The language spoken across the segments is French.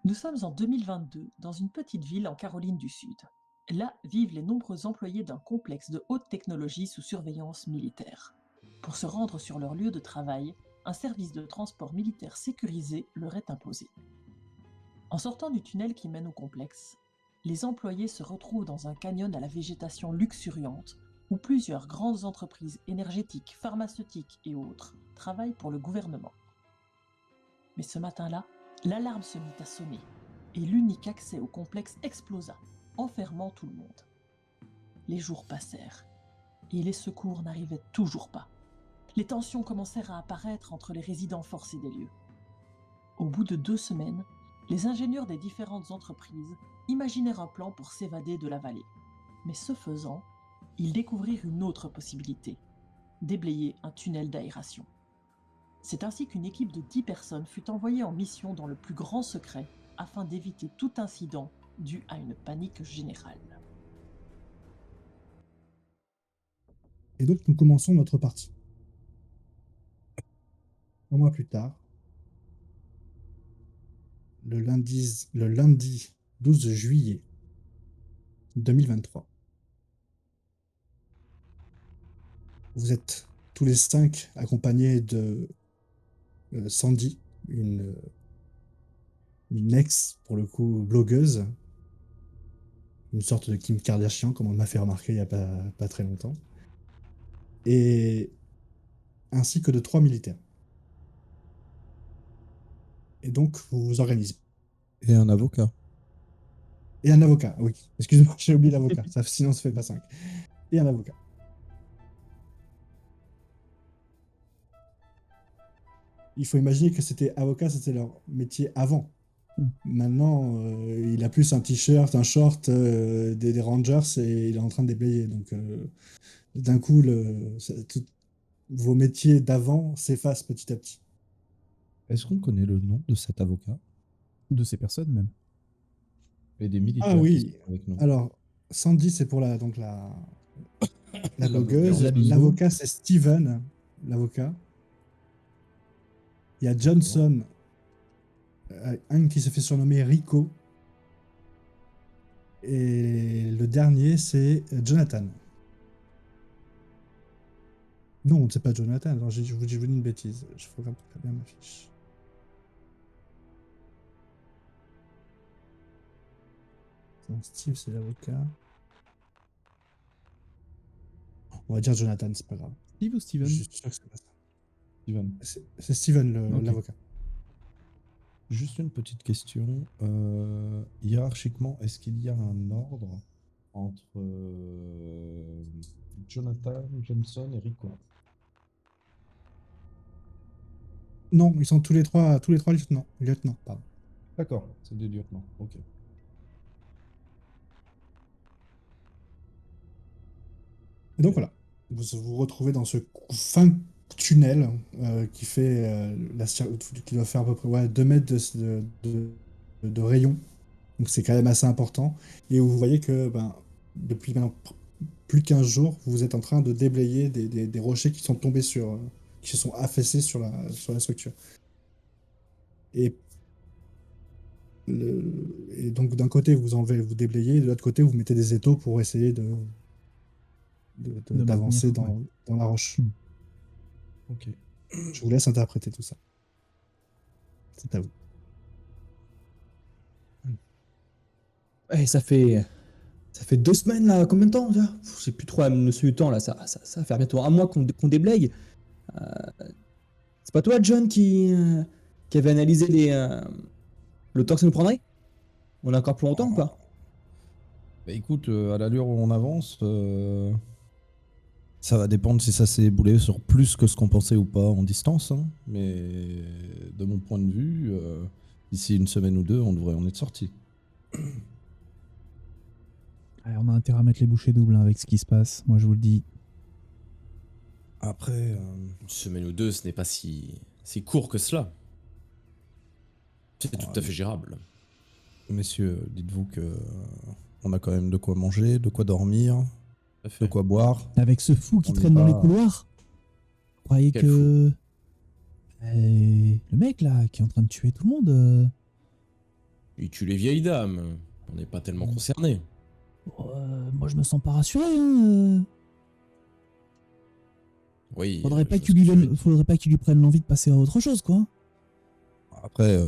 Nous sommes en 2022 dans une petite ville en Caroline du Sud. Là vivent les nombreux employés d'un complexe de haute technologie sous surveillance militaire. Pour se rendre sur leur lieu de travail, un service de transport militaire sécurisé leur est imposé. En sortant du tunnel qui mène au complexe, les employés se retrouvent dans un canyon à la végétation luxuriante où plusieurs grandes entreprises énergétiques, pharmaceutiques et autres travaillent pour le gouvernement. Mais ce matin-là, l'alarme se mit à sonner et l'unique accès au complexe explosa, enfermant tout le monde. Les jours passèrent et les secours n'arrivaient toujours pas. Les tensions commencèrent à apparaître entre les résidents forcés des lieux. Au bout de 2 semaines, les ingénieurs des différentes entreprises imaginèrent un plan pour s'évader de la vallée. Mais ce faisant, ils découvrirent une autre possibilité, déblayer un tunnel d'aération. C'est ainsi qu'une équipe de 10 personnes fut envoyée en mission dans le plus grand secret afin d'éviter tout incident dû à une panique générale. Et donc, nous commençons notre partie. Un mois plus tard, le lundi 12 juillet 2023. Vous êtes tous les 5 accompagnés de Sandy, une ex, pour le coup, blogueuse, une sorte de Kim Kardashian, comme on m'a fait remarquer il n'y a pas très longtemps, et ainsi que de 3 militaires. Et donc, vous vous organisez. Et un avocat. Et un avocat, oui. Excuse-moi, j'ai oublié l'avocat. Sinon, ça fait pas 5. Et un avocat. Il faut imaginer que c'était leur métier avant. Maintenant, il a plus un t-shirt, un short des Rangers et il est en train de déblayer. Donc, d'un coup, vos métiers d'avant s'effacent petit à petit. Est-ce qu'on connaît le nom de cet avocat? De ces personnes même. Et des militaires Ah qui oui. sont avec nous. Alors, Sandy, c'est pour la blogueuse. La bingo. L'avocat, c'est Steven, l'avocat. Il y a Johnson, un qui se fait surnommer Rico. Et le dernier, c'est Jonathan. Non, c'est pas Jonathan. Alors, je vous dis une bêtise. Je regarde très bien ma fiche. Non, Steve, c'est l'avocat. On va dire Jonathan, c'est pas grave. Steve ou Steven? Je suis sûr que c'est pas ça. Steven. C'est Steven, Ok. l'avocat. Juste une petite question. Hiérarchiquement, est-ce qu'il y a un ordre entre Jonathan, Johnson et Rico? Non, ils sont tous les trois lieutenants. Lieutenants, pardon. D'accord, c'est des lieutenants. Ok. Et donc voilà, vous vous retrouvez dans ce fin tunnel qui fait qui doit faire à peu près 2 mètres de rayon. Donc c'est quand même assez important. Et vous voyez que depuis maintenant plus de 15 jours, vous êtes en train de déblayer des rochers qui sont tombés qui se sont affaissés sur la structure. Et donc d'un côté vous déblayez, de l'autre côté vous mettez des étaux pour essayer d'avancer maintenir, dans la roche. Ok. Je vous laisse interpréter tout ça. C'est à vous. Ouais, ça fait 2 semaines là, combien de temps déjà? Je sais plus trop la notion du temps là, ça va faire bientôt un mois qu'on déblaye. C'est pas toi, John, qui avait analysé le temps que ça nous prendrait? On a encore plus longtemps ou pas? Bah écoute, à l'allure où on avance, ça va dépendre si ça s'est éboulé sur plus que ce qu'on pensait ou pas en distance. Hein. Mais de mon point de vue, d'ici une semaine ou 2, on devrait en être sorti. On a intérêt à mettre les bouchées doubles avec ce qui se passe, moi je vous le dis. Après, Une semaine ou 2, ce n'est pas si court que cela. C'est tout à fait gérable. messieurs, dites-vous que on a quand même de quoi manger, de quoi dormir, Tout à fait. de quoi boire. Avec ce fou qui On traîne est dans les pas- couloirs? Vous croyez Quel que... Le mec là, qui est en train de tuer tout le monde... Il tue les vieilles dames. On n'est pas tellement concernés. Moi, je me sens pas rassuré. Hein. Oui. Faudrait pas je qu'il vois ce que tu veux lui, faudrait pas qu'il lui prenne l'envie de passer à autre chose, quoi. Après,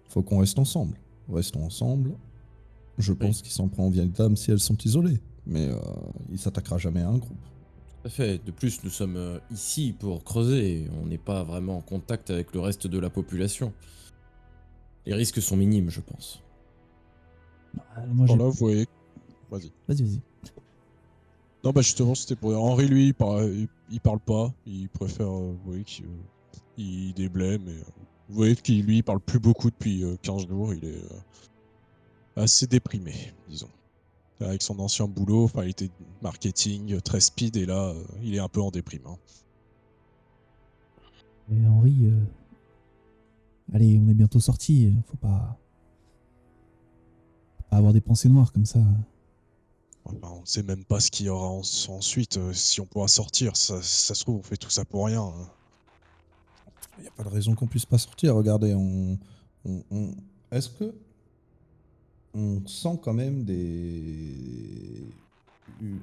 faut qu'on reste ensemble. Restons ensemble. Je pense qu'il s'en prend aux vieilles dames si elles sont isolées. Mais il s'attaquera jamais à un groupe. Tout à fait. De plus, nous sommes ici pour creuser. On n'est pas vraiment en contact avec le reste de la population. Les risques sont minimes, je pense. Moi, j'ai... Voilà, vous voyez. Vas-y. Vas-y. Non, bah justement, c'était pour. Henri, lui, il parle pas. Il préfère. Vous voyez qu'il déblaye, mais. Vous voyez qu'il, lui, il parle plus beaucoup depuis 15 jours. Il est assez déprimé, disons. Avec son ancien boulot, enfin, il était marketing, très speed, et là, il est un peu en déprime. Hein. Et Henri, allez, on est bientôt sortis. Faut pas avoir des pensées noires comme ça. Enfin, on ne sait même pas ce qu'il y aura ensuite, si on pourra sortir. Ça se trouve, on fait tout ça pour rien. Hein. Il n'y a pas de raison qu'on puisse pas sortir. Regardez, est-ce que on sent quand même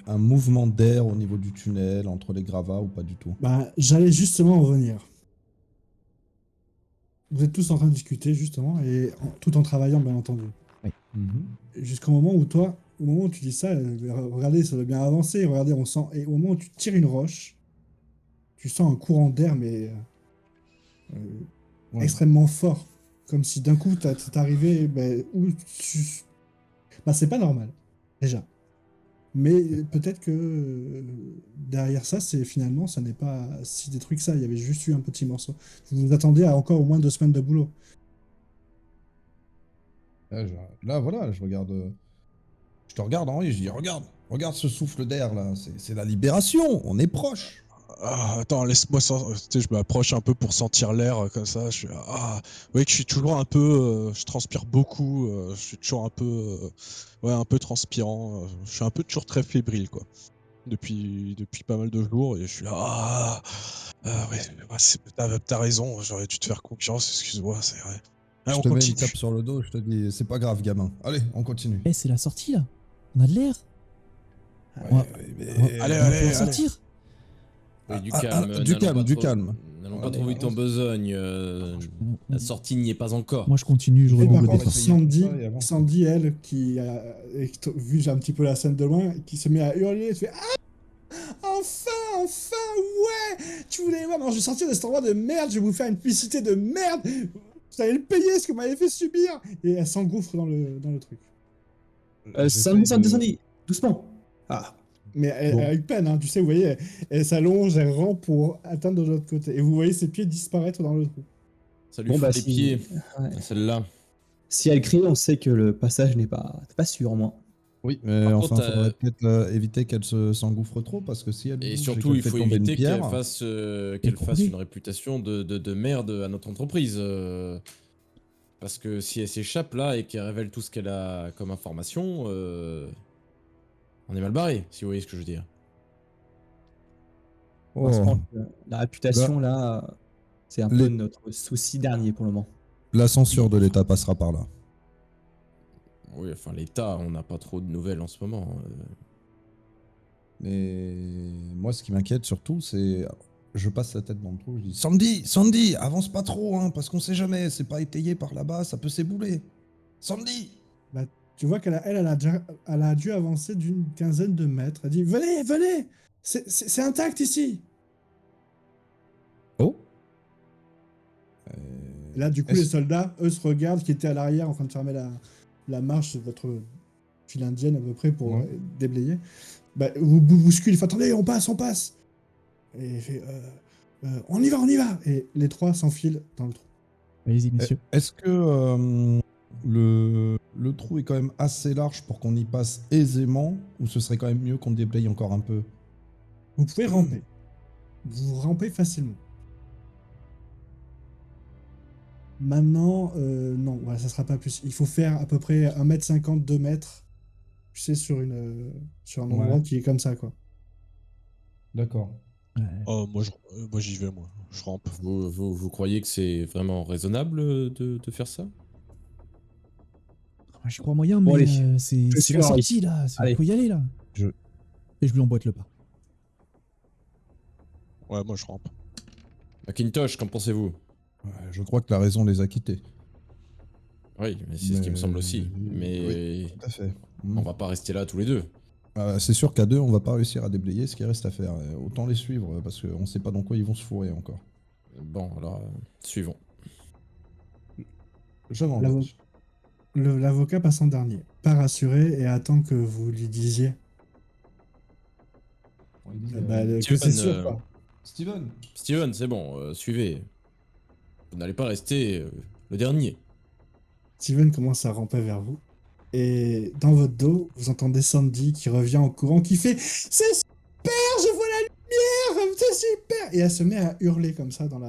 un mouvement d'air au niveau du tunnel entre les gravats ou pas du tout? Bah, j'allais justement en revenir. Vous êtes tous en train de discuter, justement, et tout en travaillant, bien entendu. Jusqu'au moment où toi, au moment où tu dis ça, regardez, ça doit bien avancer, regardez, on sent, et au moment où tu tires une roche, tu sens un courant d'air, mais Ouais. extrêmement fort. Comme si d'un coup, t'es arrivé, bah, c'est pas normal, déjà. Mais peut-être que derrière ça, finalement, ça n'est pas si détruit que ça. Il y avait juste eu un petit morceau. Vous vous attendez à encore au moins 2 semaines de boulot. Là, voilà, je regarde. Je te regarde, Henri, je dis regarde ce souffle d'air là, c'est la libération, on est proche. Ah, attends, laisse-moi tu sais, je m'approche un peu pour sentir l'air comme ça. Je suis vous voyez que je suis toujours un peu, je transpire beaucoup. Je suis toujours un peu, ouais, un peu transpirant. Je suis un peu toujours très fébrile quoi. Depuis pas mal de jours et je suis là. Ouais, t'as raison. J'aurais dû te faire confiance. Excuse-moi, c'est vrai. Allez, Je on te mets une continue. tape sur le dos, je te dis c'est pas grave gamin. Allez, on continue. Eh, c'est la sortie, là. On a de l'air. Ouais, Allez, On va allez. pouvoir sortir. Oui, du Ah, calme. du calme, du trop- calme. N'allons pas Allez, trop vite en avance. besogne. La sortie n'y est pas encore. Moi, je continue, je Et par reboucle le contre, décor. Sandy, elle, qui a vu un petit peu la scène de loin, qui se met à hurler, elle fait enfin, ouais! Tu voulais voir, non, je vais sortir de cet endroit de merde, je vais vous faire une publicité de merde! Vous allez le payer ce que vous m'avez fait subir! Et elle s'engouffre dans le truc. Sandy, doucement. Ah, Mais elle Bon. a eu peine, hein, tu sais, vous voyez, elle s'allonge, elle rampe pour atteindre de l'autre côté. Et vous voyez ses pieds disparaître dans le trou. Ça lui Bon, fout bah, les pieds, ouais. celle-là. Si elle crie, on sait que le passage n'est pas sûr, au moins. Oui, mais Par enfin, contre, faudrait peut-être éviter qu'elle s'engouffre trop parce que si elle Et bouge surtout, qu'elle il fait faut tomber une éviter pierre, qu'elle fasse oui. une réputation de merde à notre entreprise. Parce que si elle s'échappe là et qu'elle révèle tout ce qu'elle a comme information, on est mal barré, si vous voyez ce que je veux dire. Parce oh, que la réputation, là, c'est un peu notre souci dernier pour le moment. la censure de l'État passera par là. Oui, enfin, l'État, on n'a pas trop de nouvelles en ce moment. Mais moi, ce qui m'inquiète surtout, c'est. Je passe la tête dans le trou, je dis Sandy, avance pas trop, hein, parce qu'on sait jamais, c'est pas étayé par là-bas, ça peut s'ébouler. Sandy! Bah, tu vois elle a dû avancer d'une quinzaine de mètres. Elle dit venez, c'est intact ici. Oh? Et là, du coup, les soldats, eux, se regardent, qui étaient à l'arrière en train de fermer la marche de votre file indienne à peu près pour déblayer. Bah, vous bousculez, il fait attendez, on passe. Et il fait on y va. Et les trois s'enfilent dans le trou. Allez-y, messieurs. Est-ce que le trou est quand même assez large pour qu'on y passe aisément, ou ce serait quand même mieux qu'on déblaye encore un peu? Vous pouvez ramper. Vous rampez facilement. Maintenant, non, voilà, ça sera pas plus. Il faut faire à peu près 1m50, 2 mètres. Tu sais, sur un endroit qui est comme ça, quoi. D'accord. Ouais. Oh, moi j'y vais, moi. Je rampe. Vous croyez que c'est vraiment raisonnable de faire ça? Je crois moyen, Bon, mais allez. c'est suis la Henri. sortie, là. Allez. Faut y aller, là. Je- Et je lui emboîte le pas. Ouais, moi je rampe. Macintosh, qu'en pensez-vous? Je crois que la raison les a quittés. Oui, mais c'est ce qui me semble aussi. Oui, Mais tout à fait. on va pas rester là tous les deux. C'est sûr qu'à deux, on va pas réussir à déblayer ce qui reste à faire. Autant les suivre, parce qu'on sait pas dans quoi ils vont se fourrer encore. Bon, alors, suivons. Je m'engage. L'avocat passe en dernier, pas rassuré et attend que vous lui disiez. Que c'est sûr, quoi. Steven. Steven, c'est bon, suivez. Vous n'allez pas rester le dernier. Steven commence à ramper vers vous. Et dans votre dos, vous entendez Sandy qui revient en courant, qui fait C'est super, je vois la lumière, c'est super. Et elle se met à hurler comme ça dans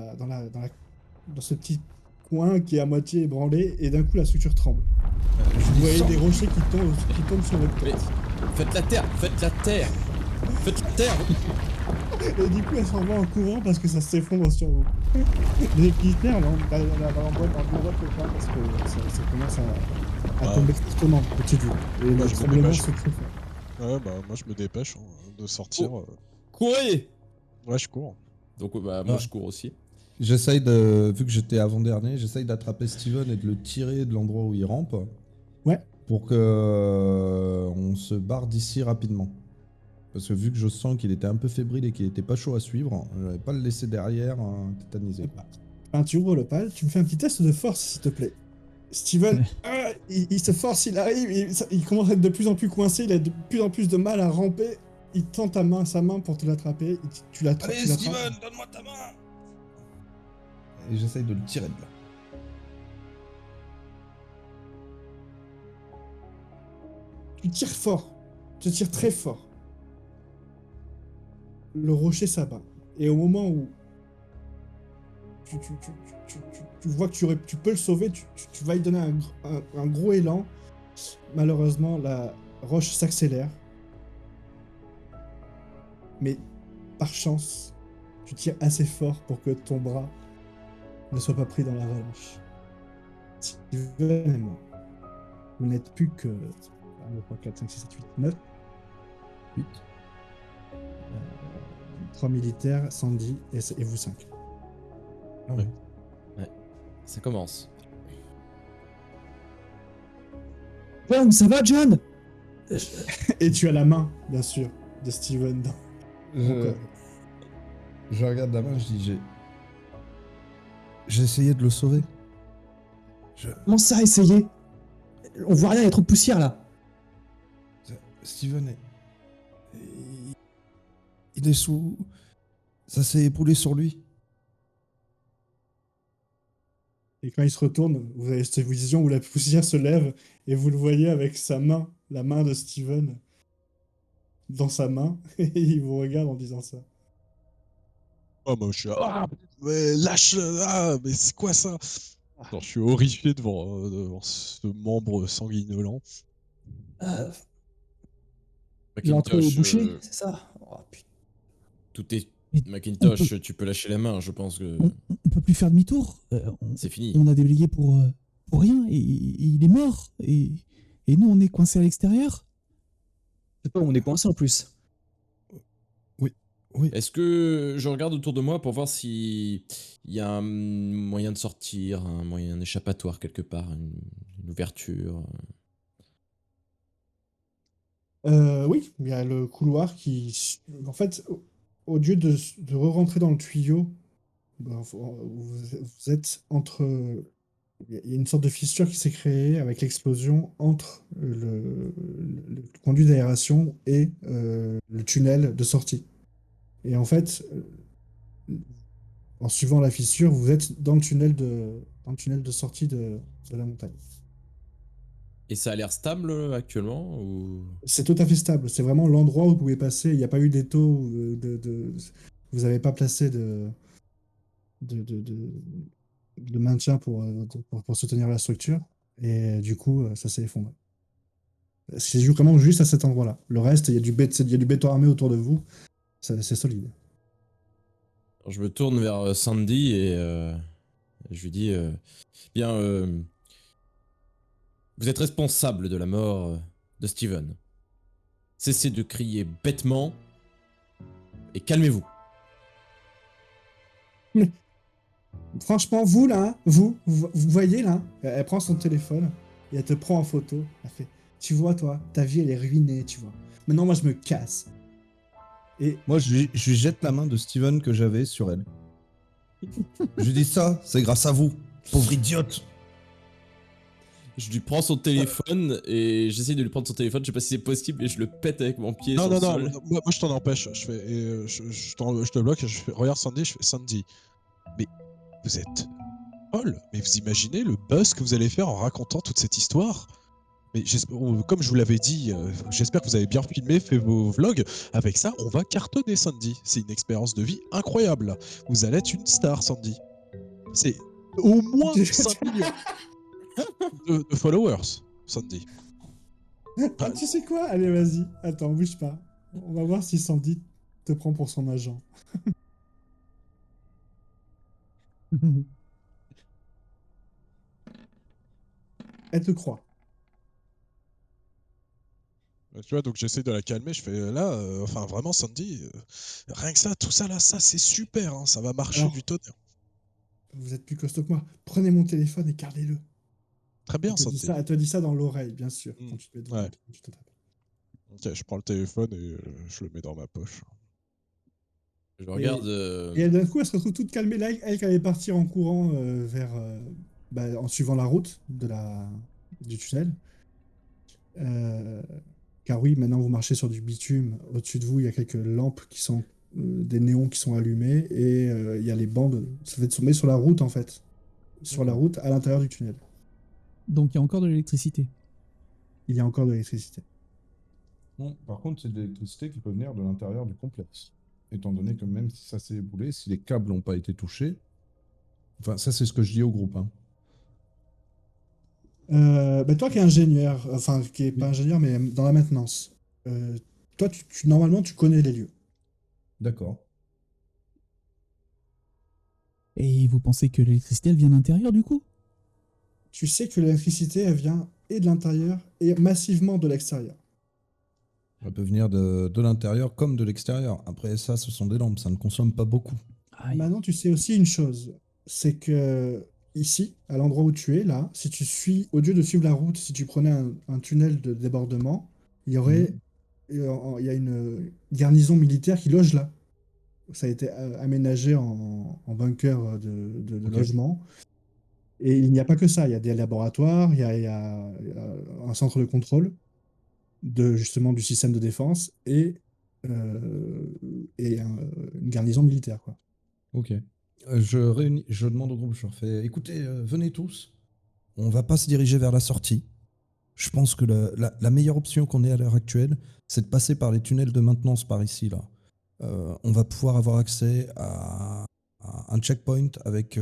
ce petit coin qui est à moitié ébranlé. Et d'un coup, la structure tremble. Vous voyez des rochers qui tombent sur votre Mais tête. faites la terre, faites la terre, faites la terre. Et du coup, elle s'en va en courant parce que ça s'effondre sur vous. Les militaires, là, on emboîte le pas parce que ça commence à tomber fortement au-dessus de vous. Et Bah, le je me tremblement dépêche. se crée. Ouais, bah moi je me dépêche de sortir. Courez. Ouais, je cours. Donc bah, moi Ouais. je cours aussi. J'essaye de. Vu que j'étais avant-dernier, j'essaye d'attraper Steven et de le tirer de l'endroit où il rampe. Ouais. Pour que on se barre d'ici rapidement. Parce que vu que je sens qu'il était un peu fébrile et qu'il était pas chaud à suivre, je vais pas le laisser derrière tétanisé. Enfin, tu ouvres le pal, tu me fais un petit test de force, s'il te plaît. Steven, Ouais. il se force, il arrive, il commence à être de plus en plus coincé, il a de plus en plus de mal à ramper. Il tend sa main pour te l'attraper. Tu l'attrapes. Allez, Steven, donne-moi ta main. Et j'essaye de le tirer de là. Tu tires fort. Tu tires très fort. Le rocher s'abat. Et au moment où tu vois que tu peux le sauver, tu vas lui donner un gros élan. Malheureusement, la roche s'accélère. Mais par chance, tu tires assez fort pour que ton bras ne soit pas pris dans l'avalanche. Steven est mort. Vous n'êtes plus que 1, 2, 3, 4, 5, 6, 7, 8, 9. 8. 3 militaires, Sandy et vous 5. Ah ouais. Ça commence. John, ça va, John? Et tu as la main, bien sûr, de Steven dans Je regarde la main, je dis j'ai essayé de le sauver. Comment ça, essayer? On voit rien, il y a trop de poussière là. Steven il est sous. Ça s'est époulé sur lui. Et quand il se retourne, vous avez cette vision où la poussière se lève et vous le voyez avec sa main, la main de Steven, dans sa main, et il vous regarde en disant ça. Oh, moi je suis là. Ah, mais lâche. Ah, mais c'est quoi ça? Non, je suis horrifié devant ce membre sanguinolent. Il est entre Macintosh, bouchées, c'est ça? Oh, putain. tout est... Mais Macintosh, tu peux lâcher la main, je pense que on peut plus faire demi-tour. c'est fini. On a déblayé pour rien et il est mort. Et nous, on est coincés à l'extérieur. C'est pas où on est coincé en plus. Oui. Est-ce que je regarde autour de moi pour voir si il y a un moyen de sortir, un moyen d'échappatoire quelque part, une ouverture? Oui, il y a le couloir qui... En fait, au lieu de re-rentrer dans le tuyau, vous êtes entre... Il y a une sorte de fissure qui s'est créée avec l'explosion entre le conduit d'aération et le tunnel de sortie. Et en fait, en suivant la fissure, vous êtes dans le tunnel de sortie de la montagne. Et ça a l'air stable actuellement ou... C'est tout à fait stable. C'est vraiment l'endroit où vous pouvez passer. Il n'y a pas eu d'étau. Vous n'avez pas placé de maintien pour soutenir la structure. Et du coup, ça s'est effondré. C'est vraiment juste à cet endroit-là. Le reste, il y a du béton armé autour de vous. C'est solide. Alors, je me tourne vers Sandy et je lui dis bien, Vous êtes responsable de la mort de Steven. Cessez de crier bêtement et calmez-vous. Franchement, vous là, hein, vous voyez là, elle prend son téléphone et elle te prend en photo. Elle fait, tu vois toi, ta vie elle est ruinée, tu vois. Maintenant moi je me casse. Et Moi, je lui jette la main de Steven que j'avais sur elle. Je lui dis ça, c'est grâce à vous, pauvre idiote. Je lui prends son téléphone et j'essaye de lui prendre son téléphone. Je sais pas si c'est possible et je le pète avec mon pied Non, sur non, le non, sol. moi je t'en empêche. Je fais, je te bloque. Je fais, regarde Sandy, je fais Sandy. Mais vous êtes folle. Mais vous imaginez le buzz que vous allez faire en racontant toute cette histoire? Mais comme je vous l'avais dit, j'espère que vous avez bien filmé, fait vos vlogs. Avec ça, on va cartonner Sandy. C'est une expérience de vie incroyable. Vous allez être une star, Sandy. C'est au moins 5 millions de followers, Sandy. ah, tu sais quoi? Allez, vas-y, attends, bouge pas. On va voir si Sandy te prend pour son agent. Elle te croit. Tu vois, donc j'essaie de la calmer. Je fais là, enfin vraiment, Sandy, rien que ça, tout ça là, ça c'est super. Hein, ça va marcher Alors, du tonnerre. vous êtes plus costaud que moi. Prenez mon téléphone et gardez-le. Très bien, Sandy. Elle te dit ça dans l'oreille, bien sûr, Mm. quand tu te mets devant Ouais. quand tu te tapes. Ok, je prends le téléphone et je le mets dans ma poche. Je regarde. Et d'un coup, elle se retrouve toute calmée. Là, elle qui allait partir en courant en suivant la route du tunnel. Car oui, maintenant vous marchez sur du bitume. Au-dessus de vous, il y a quelques lampes qui sont des néons qui sont allumés et il y a les bandes. Ça fait tomber sur la route en fait, sur la route à l'intérieur du tunnel. Donc il y a encore de l'électricité. Il y a encore de l'électricité. Bon, par contre, c'est de l'électricité qui peut venir de l'intérieur du complexe. Étant donné que même si ça s'est éboulé, si les câbles n'ont pas été touchés, enfin, ça, c'est ce que je dis au groupe. Hein. Toi qui es ingénieur, enfin qui est pas ingénieur mais dans la maintenance, toi normalement tu connais les lieux. D'accord. Et vous pensez que l'électricité, elle vient de l'intérieur du coup? Tu sais que l'électricité elle vient et de l'intérieur et massivement de l'extérieur. Elle peut venir de l'intérieur comme de l'extérieur. Après, ça, ce sont des lampes, ça ne consomme pas beaucoup. Aïe. Maintenant, tu sais aussi une chose, c'est que ici, à l'endroit où tu es, là, si tu suis, au lieu de suivre la route, si tu prenais un tunnel de débordement, il y aurait, il y a une garnison militaire qui loge là. Ça a été aménagé en bunker de Ok. logement. Et il n'y a pas que ça, il y a des laboratoires, il y a un centre de contrôle justement du système de défense euh, une garnison militaire, quoi. Ok. Je demande au groupe, je leur fais, écoutez, venez tous. On va pas se diriger vers la sortie. Je pense que la meilleure option qu'on ait à l'heure actuelle, c'est de passer par les tunnels de maintenance par ici, là. On va pouvoir avoir accès à un checkpoint avec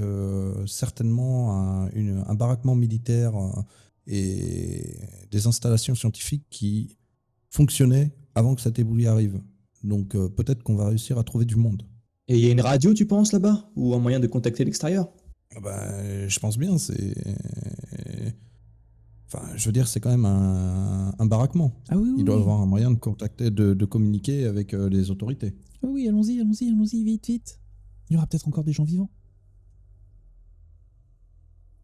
certainement un baraquement militaire et des installations scientifiques qui fonctionnaient avant que cet éboulis arrive. Donc peut-être qu'on va réussir à trouver du monde. Et il y a une radio, tu penses, là-bas? Ou un moyen de contacter l'extérieur? Ah bah, je pense bien, Enfin, je veux dire, c'est quand même un baraquement. Ah oui, oui, Il doit oui. avoir un moyen de contacter, de communiquer avec les autorités. Ah oui, allons-y, allons-y, allons-y, vite, vite. Il y aura peut-être encore des gens vivants.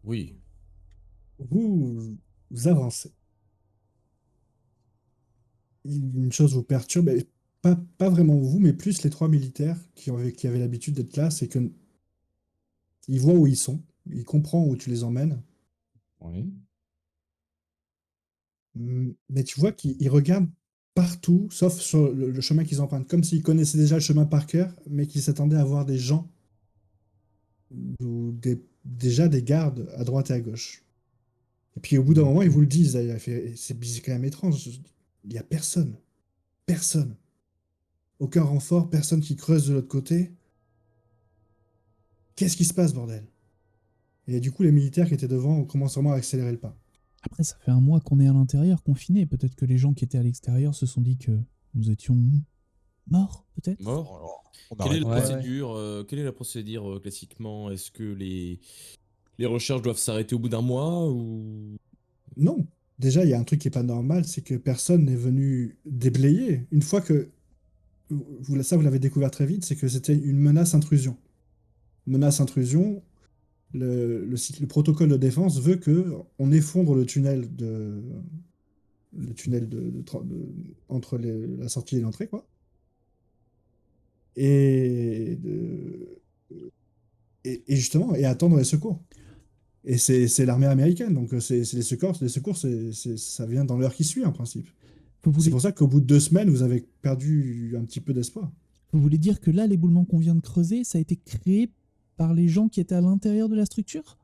Oui. Vous avancez. Une chose vous perturbe, et pas vraiment vous, mais plus les trois militaires qui avaient l'habitude d'être là, c'est que ils voient où ils sont, ils comprennent où tu les emmènes, Oui. mais tu vois qu'ils regardent partout, sauf sur le chemin qu'ils empruntent, comme s'ils connaissaient déjà le chemin par cœur, mais qu'ils s'attendaient à voir des gens ou déjà des gardes à droite et à gauche. Et puis au bout d'un moment, ils vous le disent, d'ailleurs, c'est quand même étrange, il n'y a personne. Personne. Aucun renfort, personne qui creuse de l'autre côté. Qu'est-ce qui se passe, bordel? Et du coup, les militaires qui étaient devant commencent vraiment à accélérer le pas. Après, ça fait un mois qu'on est à l'intérieur, confinés. Peut-être que les gens qui étaient à l'extérieur se sont dit que nous étions morts, peut-être. Mort. Alors, on Quelle est arrête. la Ouais, procédure quelle est la procédure classiquement? Est-ce que les recherches doivent s'arrêter au bout d'un mois ou... Non, déjà, il y a un truc qui est pas normal, c'est que personne n'est venu déblayer. Une fois que ça, vous l'avez découvert très vite, c'est que c'était une menace intrusion. Menace intrusion, le protocole de défense veut que on effondre le tunnel entre la sortie et l'entrée, quoi. Et, de- et justement, et attendre les secours. Et c'est l'armée américaine, donc c'est les secours. Les secours, ça vient dans l'heure qui suit, en principe. Vous C'est voulez, pour ça qu'au bout de 2 semaines, vous avez perdu un petit peu d'espoir. vous voulez dire que là, l'éboulement qu'on vient de creuser, ça a été créé par les gens qui étaient à l'intérieur de la structure?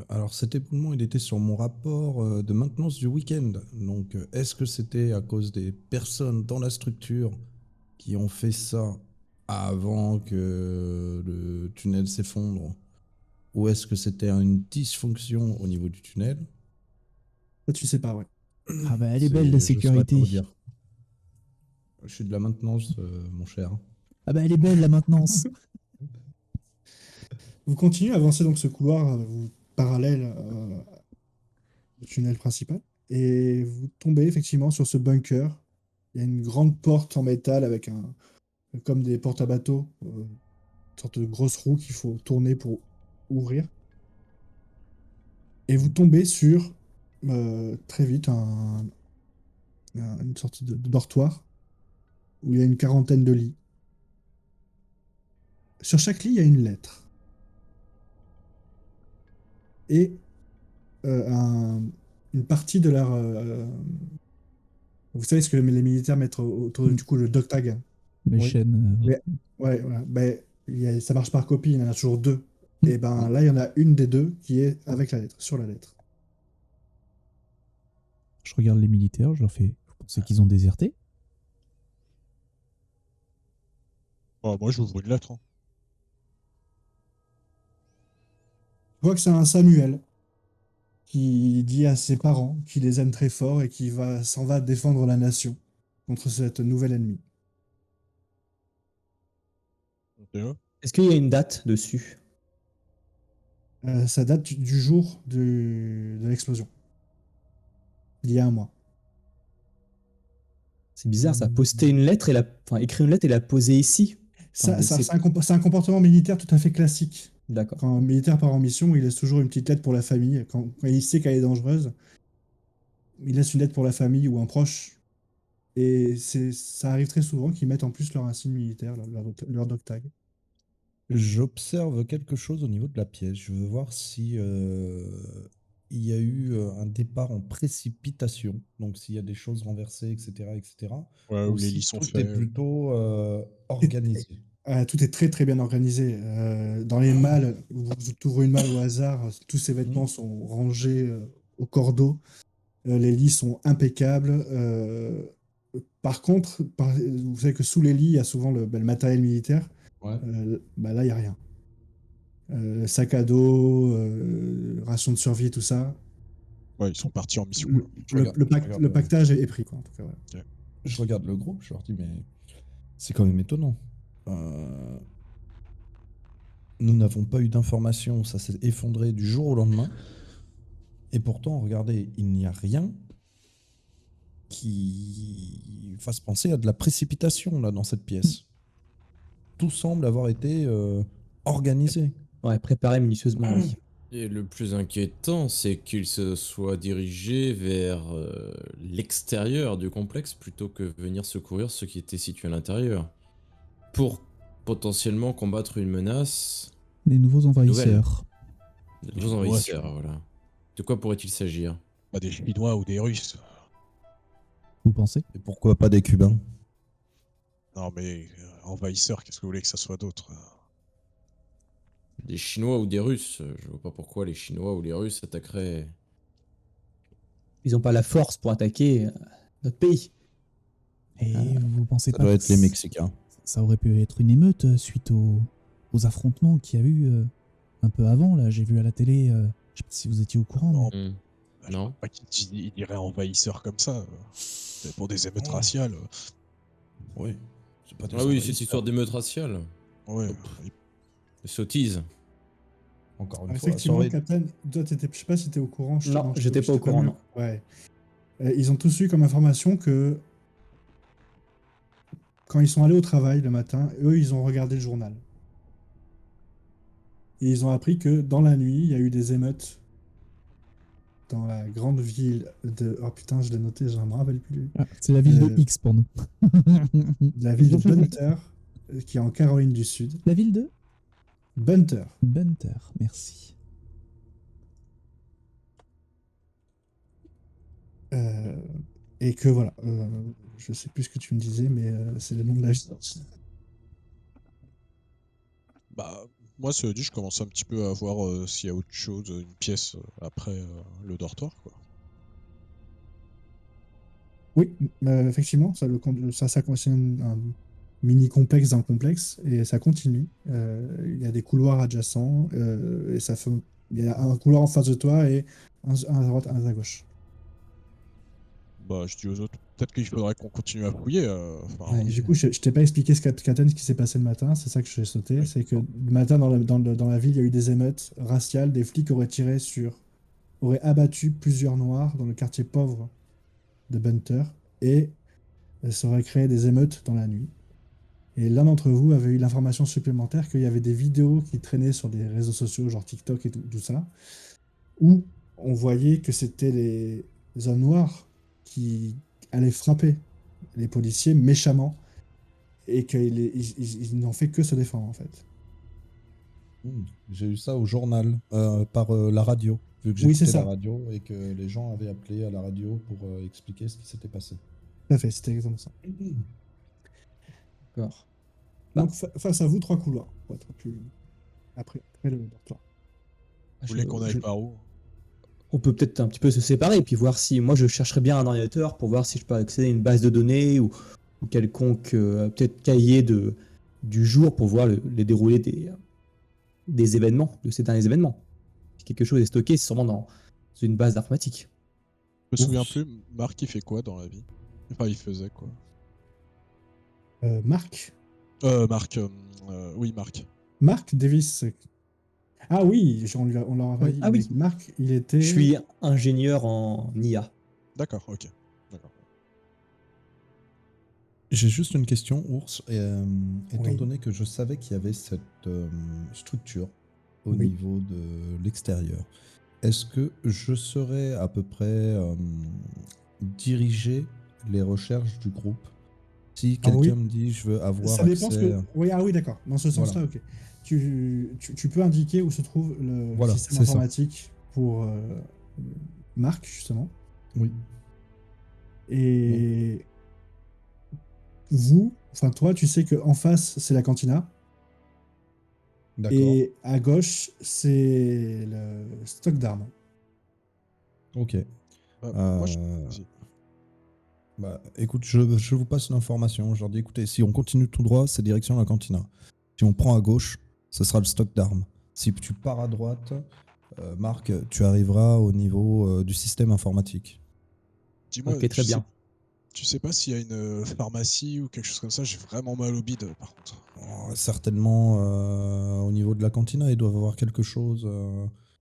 Alors cet éboulement, il était sur mon rapport de maintenance du week-end. Donc est-ce que c'était à cause des personnes dans la structure qui ont fait ça avant que le tunnel s'effondre? Ou est-ce que c'était une dysfonction au niveau du tunnel? Ça, tu sais pas, ouais. Ah bah elle est belle la Je saurais pas vous sécurité. dire. Je suis de la maintenance, mon cher. Ah bah elle est belle la maintenance. Vous continuez à avancer donc ce couloir parallèle au tunnel principal et vous tombez effectivement sur ce bunker. Il y a une grande porte en métal avec comme des portes à bateau, une sorte de grosse roue qu'il faut tourner pour ouvrir. Et vous tombez sur très vite une sorte de dortoir où il y a une quarantaine de lits. Sur chaque lit, il y a une lettre et une partie de leur. Vous savez ce que les militaires mettent autour du cou, le dog tag. Les Oui. chaînes. Mais- ouais, voilà. Ben, ça marche par copie, il y en a toujours deux. Mm. Et ben là, il y en a une des deux qui est avec la lettre, sur la lettre. Je regarde les militaires, je leur fais. Vous pensez qu'ils ont déserté? Moi, j'ouvre une lettre. Hein. Je vois que c'est un Samuel qui dit à ses parents qu'il les aime très fort et qui s'en va défendre la nation contre cette nouvelle ennemie. Déjà. Est-ce qu'il y a une date dessus? Ça date du jour de l'explosion, il y a un mois. C'est bizarre, ça. Poster une lettre enfin, écrire une lettre et la poser ici. Enfin, C'est un comportement militaire tout à fait classique. D'accord. Quand un militaire part en mission, il laisse toujours une petite lettre pour la famille. Quand il sait qu'elle est dangereuse, il laisse une lettre pour la famille ou un proche. Et ça arrive très souvent qu'ils mettent en plus leur insigne militaire, leur dog tag. J'observe quelque chose au niveau de la pièce. Je veux voir si il y a eu un départ en précipitation, donc s'il y a des choses renversées, etc., etc. Ouais, ou où les si lits sont tout faits. est plutôt organisé. Tout est très très bien organisé. Dans les malles, vous ouvrez une malle au hasard, tous ces vêtements sont rangés au cordeau. Les lits sont impeccables. Par contre, vous savez que sous les lits, il y a souvent le matériel militaire. Ouais. Là, il n'y a rien. Sac à dos, ration de survie, tout ça. Ouais, ils sont partis en mission. Le, Là. Je regarde- je regarde le pactage est pris, quoi, en tout cas. Voilà. Je regarde le groupe, je leur dis, mais c'est quand même étonnant. Nous n'avons pas eu d'informations, ça s'est effondré du jour au lendemain. Et pourtant, regardez, il n'y a rien qui fasse penser à de la précipitation là dans cette pièce. Tout semble avoir été organisé. Ouais, préparé minutieusement, oui. Et le plus inquiétant, c'est qu'il se soit dirigé vers l'extérieur du complexe plutôt que venir secourir ceux qui étaient situés à l'intérieur. Pour potentiellement combattre une menace. Les nouveaux envahisseurs. De nouveaux envahisseurs, voilà. De quoi pourrait-il s'agir? Pas des Chinois ou des Russes. Vous pensez? Et pourquoi pas des Cubains? Non, mais envahisseurs, qu'est-ce que vous voulez que ça soit d'autre? Des Chinois ou des Russes? Je vois pas pourquoi les Chinois ou les Russes attaqueraient. Ils n'ont pas la force pour attaquer notre pays. Et vous pensez Ça pas doit que être les Mexicains. ça aurait pu être une émeute suite aux affrontements qu'il y a eu un peu avant, là? J'ai vu à la télé, je sais pas si vous étiez au courant. Non. mais- Non. Pas qu'ils diraient envahisseurs comme ça. C'est pour des émeutes raciales. Oui. C'est pas des Ah oui, envahisseurs. cette histoire d'émeute raciale. Ouais. Des sottises. Encore une fois, ça Effectivement, aurait- Captain, toi, je sais pas si tu es au courant. Non, j'étais pas t'ai au courant, mis- non. Ouais. Ils ont tous eu comme information que quand ils sont allés au travail le matin, eux, ils ont regardé le journal. Et ils ont appris que dans la nuit, il y a eu des émeutes dans la grande ville de... Oh putain, je l'ai noté, je ne me rappelle plus. Ah, c'est la ville de Euh, X pour nous. De la ville de Bunter, qui est en Caroline du Sud. La ville de Bunter. Bunter, merci. Euh, et que voilà, je sais plus ce que tu me disais, mais c'est le nom de la ville. Bah, moi, cela dit, je commence un petit peu à voir s'il y a autre chose, une pièce après le dortoir, quoi. Oui, effectivement, ça concerne un mini complexe d'un complexe et ça continue. Il y a des couloirs adjacents et il y a un couloir en face de toi et un à droite, un à gauche. Bah, je dis aux autres, peut-être qu'il faudrait qu'on continue à fouiller. Enfin, Ouais. Et du coup, je t'ai pas expliqué ce qui s'est passé le matin, c'est ça que j'ai sauté. Oui. C'est que le matin, dans la ville, il y a eu des émeutes raciales. Des flics auraient abattu plusieurs noirs dans le quartier pauvre de Bunter et ça aurait créé des émeutes dans la nuit. Et l'un d'entre vous avait eu l'information supplémentaire qu'il y avait des vidéos qui traînaient sur des réseaux sociaux, genre TikTok et tout ça, où on voyait que c'était les hommes noirs qui allaient frapper les policiers méchamment et qu'ils n'ont fait que se défendre en fait. J'ai eu ça au journal, par la radio, vu que Oui, c'est j'écoutais la ça. radio et que les gens avaient appelé à la radio pour expliquer ce qui s'était passé. Tout à fait, c'était exactement ça. D'accord. Donc face à vous, 3 couloirs. Pour être plus... après le dortoir. vous voulez qu'on aille par où? On peut peut-être un petit peu se séparer et puis voir si moi je chercherais bien un ordinateur pour voir si je peux accéder à une base de données ou quelconque peut-être cahier du jour pour voir les déroulés des événements, de ces derniers événements. Si quelque chose est stocké, c'est sûrement dans une base d'informatique. Je me souviens Ouf. plus, Marc, il fait quoi dans la vie? Enfin, il faisait quoi? Marc Marc, oui, Marc. Marc Davis. Ah oui, on leur a pas Oui. dit. Ah oui. mais Marc, il était. Je suis ingénieur en IA. D'accord, ok. D'accord. J'ai juste une question, Ours. Étant Oui. donné que je savais qu'il y avait cette structure au Oui. niveau de l'extérieur, est-ce que je saurais à peu près diriger les recherches du groupe? Si Ah oui. quelqu'un me dit je veux avoir Ça dépend ce accès... que. Oui, ah oui, d'accord. Dans ce sens-là, ok. Tu peux indiquer où se trouve le Voilà, système c'est ça. informatique pour Marc, justement. Oui. Et toi, tu sais qu'en face, c'est la cantina. D'accord. Et à gauche, c'est le stock d'armes. Ok. Moi, vas-y. Bah, écoute, je vous passe l'information. Je leur dis, écoutez, si on continue tout droit, c'est direction la cantina. Si on prend à gauche, ce sera le stock d'armes. Si tu pars à droite, Marc, tu arriveras au niveau du système informatique. Dis-moi, Ok, très bien. Tu sais pas s'il y a une pharmacie ou quelque chose comme ça? J'ai vraiment mal au bide, par contre. Oh, certainement, au niveau de la cantina, ils doivent avoir quelque chose.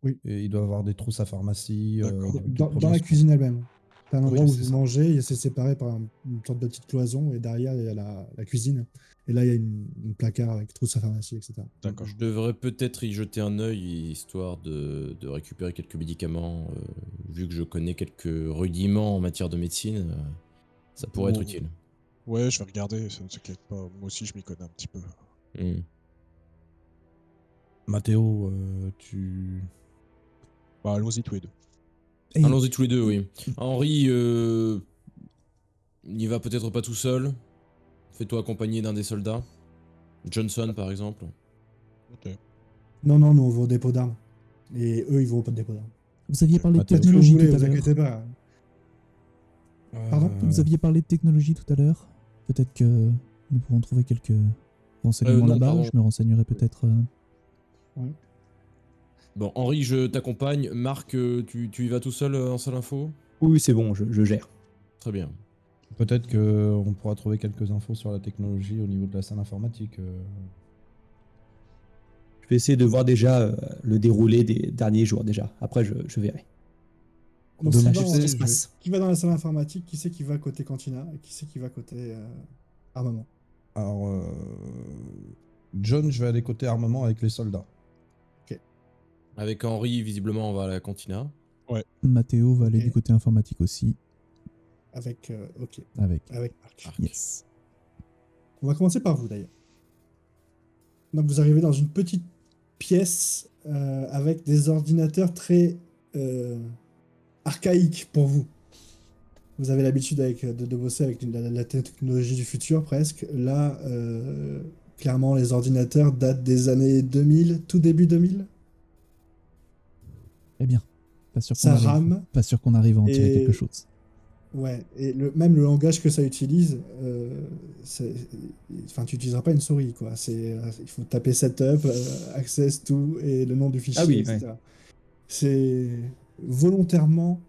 Oui. Et ils doivent avoir des trousses à pharmacie. D'accord. Dans la cuisine elle-même. C'est un Oui, endroit où c'est vous ça. mangez, et c'est séparé par une sorte de petite cloison, et derrière, il y a la cuisine. Et là, il y a une placard avec trousse à pharmacie, etc. D'accord. Je devrais peut-être y jeter un œil, histoire de récupérer quelques médicaments. Vu que je connais quelques rudiments en matière de médecine, ça pourrait être Bon. utile. Ouais, je vais regarder, ça ne s'inquiète pas. Moi aussi, je m'y connais un petit peu. Hmm. Mathéo, tu... Bah, allons-y tous les deux. Et Allons-y tous les deux, oui. Henri, n'y va peut-être pas tout seul. Fais-toi accompagner d'un des soldats. Johnson, par exemple. Ok. Non, nous, on va au dépôt d'armes. Et eux, ils vont au dépôt d'armes. vous aviez parlé de Mathéo. Ce que vous technologie voulez, tout à vous l'heure. inquiétez pas. Pardon Vous aviez parlé de technologie tout à l'heure. Peut-être que nous pourrons trouver quelques renseignements non, là-bas. pardon. Je me renseignerai peut-être. Bon, Henri, je t'accompagne. Marc, tu y vas tout seul en salle info? Oui, c'est bon, je gère. Très bien. Peut-être qu'on pourra trouver quelques infos sur la technologie au niveau de la salle informatique. Je vais essayer de voir déjà le déroulé des derniers jours déjà. Après, je verrai. Donc, Demain, qui je va, sais ce qui se passe. qui va dans la salle informatique, qui c'est qui va côté cantina et qui c'est qui va côté armement. Alors, John, je vais aller côté armement avec les soldats. Avec Henri, visiblement, on va à la cantina. Mathéo va aller Ok. du côté informatique aussi. Avec, ok, Avec. avec Marc. Arc. Yes. On va commencer par vous d'ailleurs. Donc vous arrivez dans une petite pièce avec des ordinateurs très archaïques pour vous. Vous avez l'habitude de bosser avec la technologie du futur presque. Là, clairement, les ordinateurs datent des années 2000, tout début 2000. Eh bien, pas sûr qu'on Ça arrive, rame. pas sûr qu'on arrive à en tirer Et- quelque chose. Ouais, et même le langage que ça utilise, enfin, tu n'utiliseras pas une souris, quoi. Il faut taper setup, access to et le nom du fichier, Ah oui, etc. C'est volontairement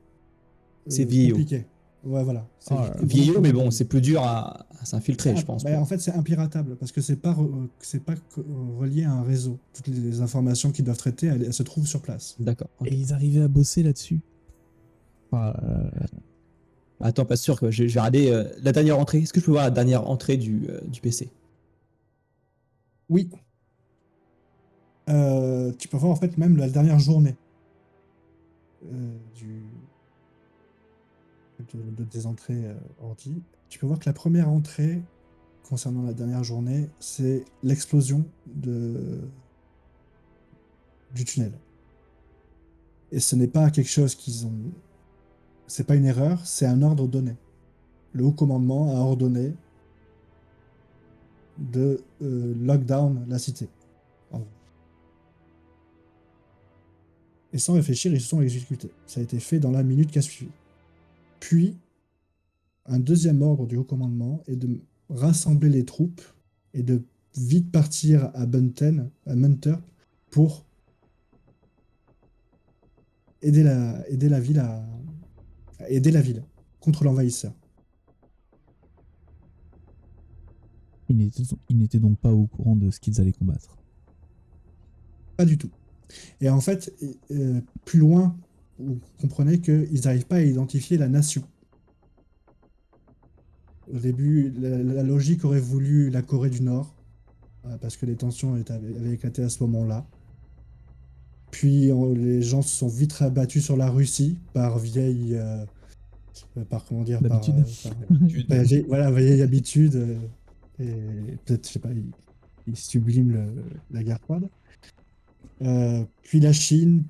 C'est vieillot. compliqué. Ouais, voilà. C'est Oh là là. Vieillot, mais bon, c'est plus dur à s'infiltrer, C'est je pense. bah, en fait, c'est impiratable parce que c'est pas relié à un réseau. Toutes les informations qu'ils doivent traiter, elles se trouvent sur place. D'accord. ok. Et ils arrivaient à bosser là-dessus. Attends, pas sûr. Quoi. Je vais regarder la dernière entrée. Est-ce que je peux voir la dernière entrée du PC? Oui. Tu peux voir en fait même la dernière journée des entrées ordi. Tu peux voir que la première entrée concernant la dernière journée, c'est l'explosion du tunnel. Et ce n'est pas quelque chose qu'ils ont. C'est pas une erreur, c'est un ordre donné. Le haut commandement a ordonné de lockdown la cité. En gros. Et sans réfléchir, ils se sont exécutés. Ça a été fait dans la minute qui a suivi. Puis, un deuxième ordre du haut commandement est de rassembler les troupes et de vite partir à Munter, pour aider la ville contre l'envahisseur. Ils n'étaient donc pas au courant de ce qu'ils allaient combattre. Pas du tout. Et en fait, plus loin, vous comprenez qu'ils n'arrivent pas à identifier la nation. Au début, la logique aurait voulu la Corée du Nord, parce que les tensions avaient éclaté à ce moment-là. Puis les gens se sont vite rabattus sur la Russie par vieille... par comment dire... D'habitude. Voilà, vieille habitude. Et peut-être, je sais pas, ils subliment la guerre froide. Puis la Chine,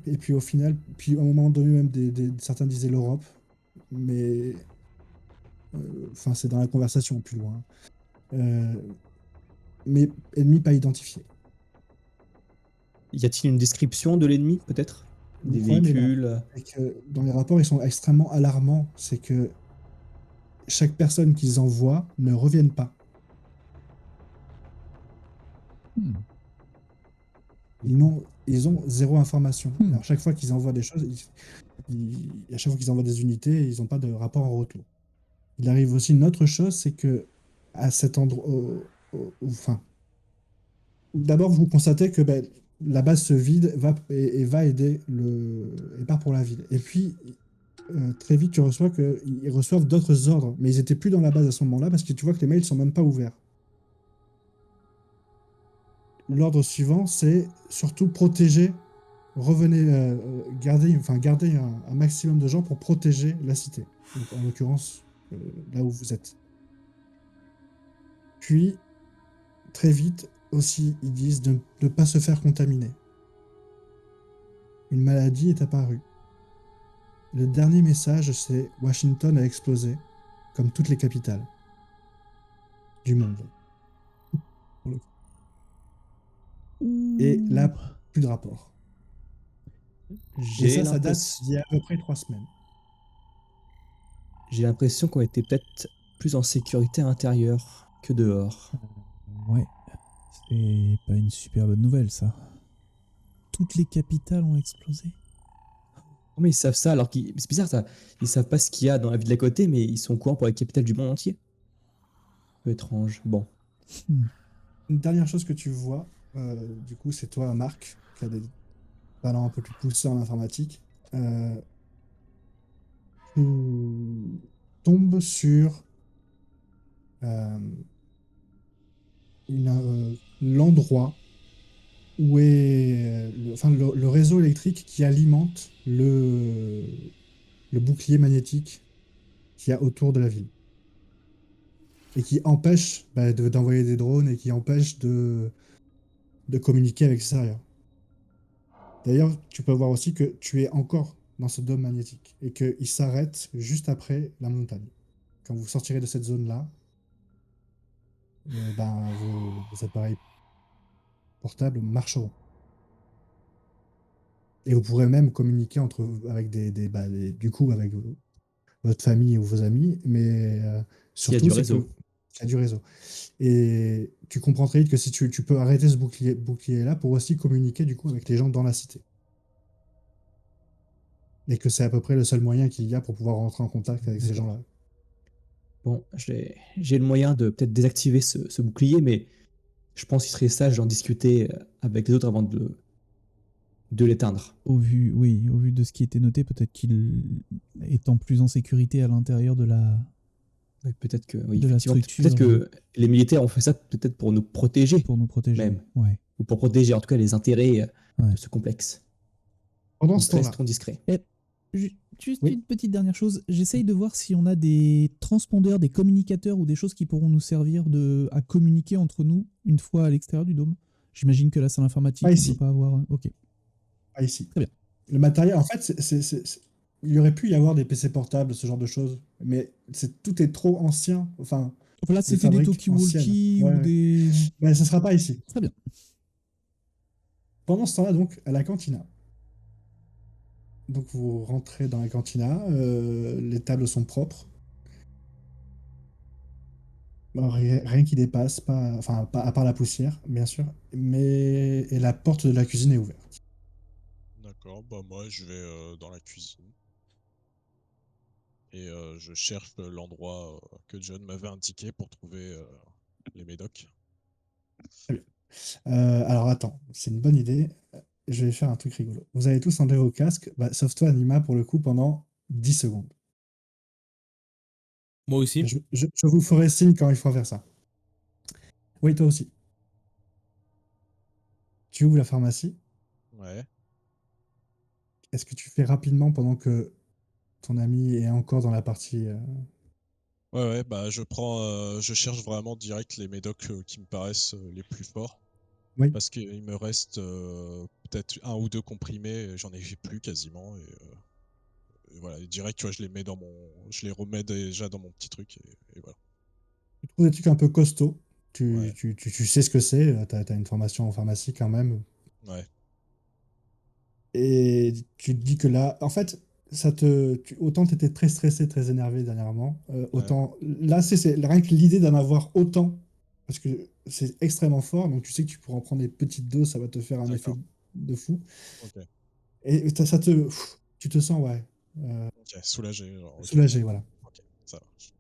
et puis au final, puis à un moment donné même certains disaient l'Europe, mais enfin c'est dans la conversation plus loin. Mais ennemi pas identifié. Y a-t-il une description de l'ennemi, peut-être? Des Le problème est là. véhicules? Et que dans les rapports, ils sont extrêmement alarmants. C'est que chaque personne qu'ils envoient ne revienne pas. Hmm. Ils ont zéro information. Hmm. Alors, chaque fois qu'ils envoient des choses, à chaque fois qu'ils envoient des unités, ils n'ont pas de rapport en retour. Il arrive aussi une autre chose, c'est que à cet endroit, enfin, d'abord vous constatez que la base se vide, va aider et part pour la ville. Et puis très vite tu reçois qu'ils reçoivent d'autres ordres, mais ils étaient plus dans la base à ce moment-là parce que tu vois que les mails sont même pas ouverts. L'ordre suivant, c'est surtout protéger, revenez, garder un maximum de gens pour protéger la cité. Donc, en l'occurrence, là où vous êtes. Puis, très vite, aussi, ils disent de ne pas se faire contaminer. Une maladie est apparue. Le dernier message, c'est Washington a explosé, comme toutes les capitales du monde. Et là, plus de rapport. Et ça date d'il y a à peu près 3 semaines. J'ai l'impression qu'on était peut-être plus en sécurité à l'intérieur que dehors. Ouais, c'est pas une super bonne nouvelle, ça. Toutes les capitales ont explosé. Comment ils savent ça alors qu'ils... C'est bizarre ça. Ils savent pas ce qu'il y a dans la ville d'à côté, mais ils sont au courant pour la capitale du monde entier. Peu étrange. Bon. Une dernière chose que tu vois, du coup, c'est toi, Marc, qui a des talents un peu plus poussés en informatique. Tu tombes sur euh, l'endroit où est le réseau électrique qui alimente le bouclier magnétique qu'il y a autour de la ville et qui empêche d'envoyer des drones et qui empêche de communiquer avec l'extérieur. D'ailleurs, tu peux voir aussi que tu es encore dans ce dôme magnétique et qu'il s'arrête juste après la montagne. Quand vous sortirez de cette zone-là, vos appareils portables marcheront. Et vous pourrez même communiquer avec du coup, avec votre famille ou vos amis, mais S'il y a surtout, du c'est que réseau. il y a du réseau. Et tu comprends très vite que si tu peux arrêter ce bouclier-là pour aussi communiquer du coup avec les gens dans la cité. Et que c'est à peu près le seul moyen qu'il y a pour pouvoir rentrer en contact avec ces D'accord. gens-là. Bon, j'ai le moyen de peut-être désactiver ce bouclier, mais je pense qu'il serait sage d'en discuter avec les autres avant de l'éteindre. Au vu, oui, au vu de ce qui était noté, peut-être qu'il étant plus en sécurité à l'intérieur de la, Oui, peut-être que, oui, de la effectivement, structure peut-être que les militaires ont fait ça peut-être pour nous protéger, pour nous protéger. même, Ouais. ou pour protéger en tout cas les intérêts Ouais. de ce complexe. Pendant Donc ce temps-là, restons discrets. Juste Oui. une petite dernière chose, j'essaye de voir si on a des transpondeurs, des communicateurs ou des choses qui pourront nous servir à communiquer entre nous une fois à l'extérieur du dôme. J'imagine que la salle informatique, Pas on ici. peut pas avoir. Ok, pas ici. très bien. Le matériel, en fait, il y aurait pu y avoir des PC portables, ce genre de choses, mais tout est trop ancien. Enfin, Voilà, des c'était des fabriques anciennes. talkie-walkie Ouais, ou ouais. des. Mais ça sera pas ici. Très bien. Pendant ce temps-là, donc, à la cantina. Donc, vous rentrez dans la cantina, les tables sont propres. Bon, rien qui dépasse, pas à part la poussière, bien sûr. Et la porte de la cuisine est ouverte. D'accord, bah moi je vais dans la cuisine et je cherche l'endroit que John m'avait indiqué pour trouver les médocs. Très bien. Alors, attends, c'est une bonne idée. Je vais faire un truc rigolo. Vous allez tous enlever vos casques, sauf toi, Anima, pour le coup, pendant 10 secondes. Moi aussi. Je vous ferai signe quand il faut faire ça. Oui, toi aussi. Tu ouvres la pharmacie. Ouais. Est-ce que tu fais rapidement pendant que ton ami est encore dans la partie Ouais, bah je cherche vraiment direct les médocs qui me paraissent les plus forts. Oui. Parce qu'il me reste peut-être un ou deux comprimés, j'en ai plus quasiment. Et voilà, et direct, tu vois, je les remets déjà dans mon petit truc et voilà. Tu trouves des trucs un peu costauds. Ouais, Tu sais ce que c'est. Tu as une formation en pharmacie quand même. ouais, Et tu te dis que là, en fait, autant tu étais très stressé, très énervé dernièrement, ouais. autant là, c'est rien que l'idée d'en avoir autant, parce que c'est extrêmement fort, donc tu sais que tu pourras en prendre des petites doses, ça va te faire un effet D'accord. de fou. Ok, Et tu te sens, ouais, ok, soulagé. Alors, ok, soulagé, voilà. ok, ça marche.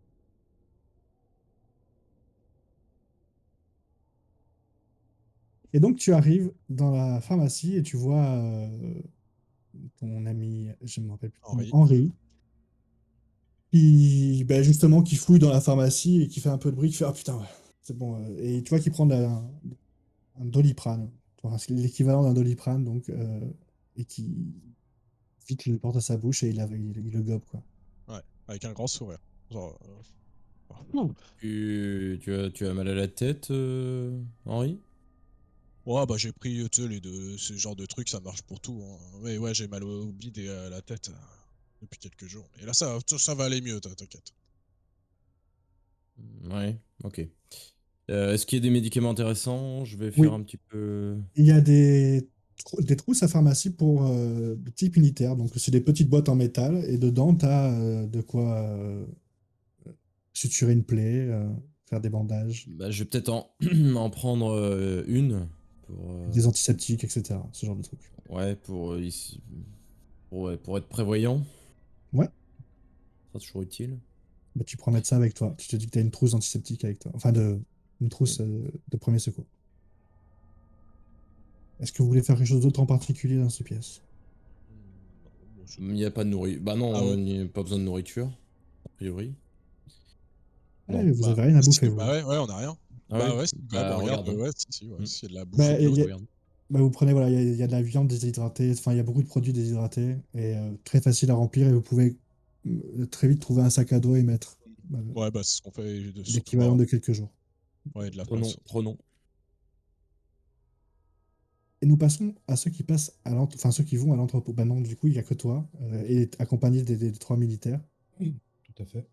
Et donc tu arrives dans la pharmacie et tu vois ton ami, je ne me rappelle plus son nom, Henri. Henri, justement, qui fouille dans la pharmacie et qui fait un peu de bruit, qui fait ah putain, ouais, c'est bon. Et tu vois qu'il prend un Doliprane, enfin, c'est l'équivalent d'un Doliprane, donc, et qui vite le porte à sa bouche et il le gobe, quoi. Ouais, avec un grand sourire. Genre, Tu as mal à la tête, Henri? ouais, bah j'ai pris, tu sais, ce genre de trucs, ça marche pour tout, hein. Ouais, ouais, j'ai mal au bide et à la tête depuis quelques jours. Et là, ça va aller mieux, t'inquiète. Ouais, ok. Est-ce qu'il y a des médicaments intéressants? Je vais faire Oui, un petit peu. il y a des trousses à pharmacie pour type unitaire, donc c'est des petites boîtes en métal et dedans, tu as de quoi suturer une plaie, faire des bandages, Bah, je vais peut-être en prendre une pour, des antiseptiques, etc. Ce genre de trucs. ouais, pour, ici, ouais, pour être prévoyant. Ouais, Ça sera toujours utile. bah, tu pourras mettre ça avec toi. Tu te dis que tu as une trousse antiseptique avec toi. Une trousse de premier secours. Est-ce que vous voulez faire quelque chose d'autre en particulier dans cette pièce? Il n'y a pas de nourriture. Bah non, Ah ouais. il n'y a pas besoin de nourriture, a priori. Non. Vous avez rien à bouffer, Bah vous. ouais, on a rien. Ah Bah oui? ouais, ouais, bah regarde, Regarde. ouais, si, ouais, Mm. s'il y a de la bouffe. Bah, De l'eau, y a- regarde. bah, vous prenez, voilà, il y a de la viande déshydratée, enfin, il y a beaucoup de produits déshydratés et très facile à remplir et vous pouvez très vite trouver un sac à dos et mettre Ouais, bah c'est ce qu'on fait, surtout l'équivalent de quelques jours. ouais, de la Prenons, place. prenons. Et nous passons à ceux qui passent enfin ceux qui vont à l'entrepôt. Bah non, du coup, il n'y a que toi et accompagné des 3 militaires. Tout à fait.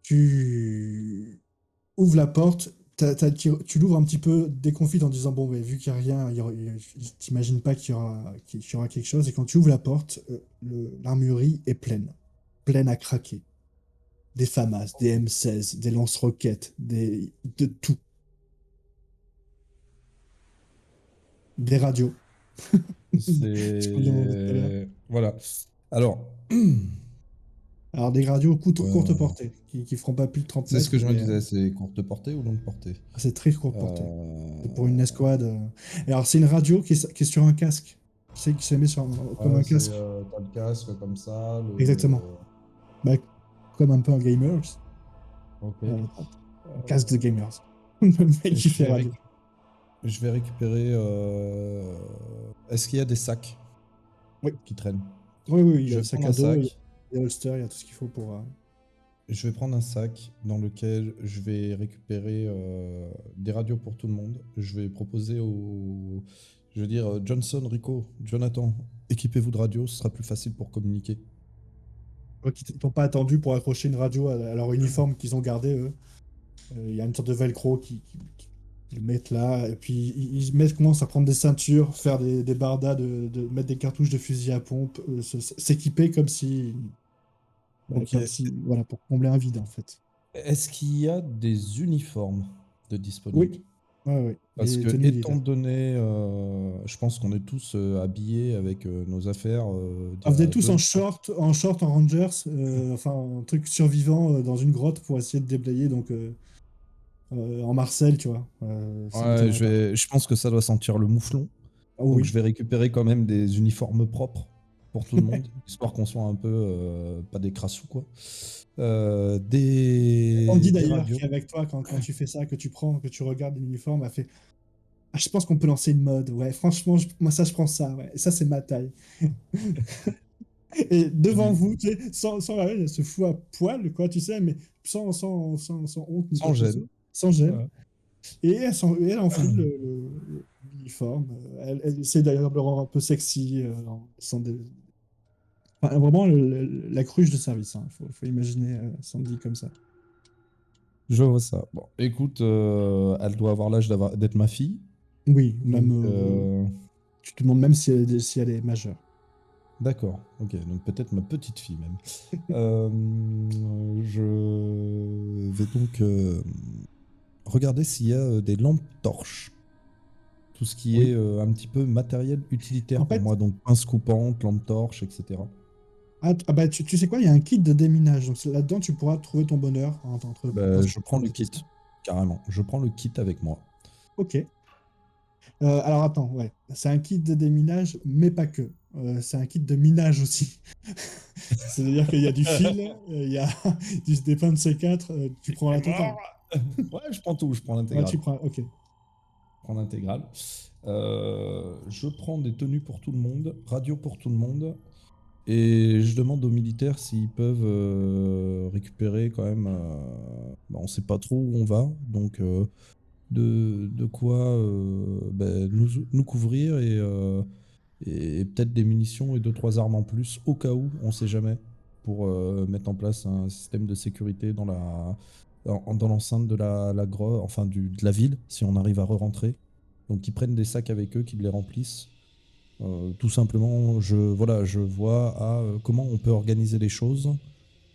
Tu ouvres la porte, tu l'ouvres un petit peu déconfite en disant bon, mais vu qu'il n'y a rien, t'imagines pas qu'il y aura quelque chose. Et quand tu ouvres la porte, l'armurerie est pleine à craquer. Des FAMAS, des M16, des lance-roquettes, de tout. Des radios. Ce qu'on demandait tout à l'heure. Voilà. Alors, Alors des radios courte Euh, portée, qui feront pas plus de 30 c'est ce mètres, que je me mais disais, c'est courte portée ou longue portée? c'est très courte portée. Euh, Pour une escouade. Et alors c'est une radio qui est sur un casque. Tu sais, qui se met comme un casque. T'as le casque comme ça. Exactement. Bah, comme un peu un gamers. Ok. Un casque de gamers. Le mec qui fait radio. Je vais récupérer. Est-ce qu'il y a des sacs Oui. qui traînent? Oui, il y Je a vais le sac prendre à un dos, il y a sac. des holsters, il y a tout ce qu'il faut pour. Je vais prendre un sac dans lequel je vais récupérer des radios pour tout le monde. Je vais proposer au. Je veux dire, Johnson, Rico, Jonathan, équipez-vous de radios, ce sera plus facile pour communiquer. Qui n'ont pas attendu pour accrocher une radio à leur uniforme qu'ils ont gardé, eux. Il y a une sorte de velcro qu'ils mettent là, et puis commencent à prendre des ceintures, faire des bardas, mettre des cartouches de fusil à pompe, s'équiper comme si. Ok. Voilà, pour combler un vide en fait. Est-ce qu'il y a des uniformes de disponibles? Oui, ouais. Parce Les que, tenues étant militaires. donné, je pense qu'on est tous habillés avec nos affaires. Ah, vous êtes d'il y a tous 2 ans. en short, en Rangers, enfin en truc survivant dans une grotte pour essayer de déblayer donc en Marcel, tu vois. Ça Ouais, m'étonnerait pas. je pense que ça doit sentir le mouflon. Ah Donc je oui. vais récupérer quand même des uniformes propres pour tout le monde, histoire qu'on soit un peu pas des crassous quoi. On dit Des d'ailleurs radios. qu'avec toi, quand tu fais ça, que tu regardes l'uniforme, elle fait ah, je pense qu'on peut lancer une mode. Ouais, franchement, moi ça, je prends ça. Ouais. Et ça, c'est ma taille. Et devant vous, tu sais, sans elle se fout à poil, quoi, tu sais, mais sans honte ni quoi Sans que ce gêne. soit, sans gêne. Voilà. Et elle enfile l'uniforme. Elle essaie d'ailleurs de le rendre un peu sexy. Enfin, vraiment la cruche de service. Il faut imaginer Sandy comme ça. Je vois ça. Bon, écoute, elle doit avoir l'âge d'être ma fille. Oui, même. Donc, Tu te demandes même si elle est majeure. d'accord, ok, donc peut-être ma petite fille même. Je vais donc regarder s'il y a des lampes torches. Tout ce qui Oui. est un petit peu matériel utilitaire En pour fait- moi, donc pince coupante, lampe torche, etc. Bah, tu sais quoi, il y a un kit de déminage. Donc là-dedans, tu pourras trouver ton bonheur entre. Bah, je prends le kit, carrément. Je prends le kit avec moi. Ok. Alors attends, ouais. C'est un kit de déminage, mais pas que. C'est un kit de minage aussi. C'est-à-dire qu'il y a du fil, il y a des pinces de C4, tu prends la totale. Ouais, je prends tout, je prends Ouais, l'intégrale. tu prends, ok. Je prends l'intégrale. Je prends des tenues pour tout le monde, radio pour tout le monde. Et je demande aux militaires s'ils peuvent récupérer quand même. On ne sait pas trop où on va, donc de quoi nous couvrir et peut-être des munitions et 2-3 armes en plus, au cas où, on ne sait jamais, pour mettre en place un système de sécurité dans l'enceinte de de la ville, si on arrive à re-rentrer. Donc ils prennent des sacs avec eux, qu'ils les remplissent. Tout simplement, je vois comment on peut organiser les choses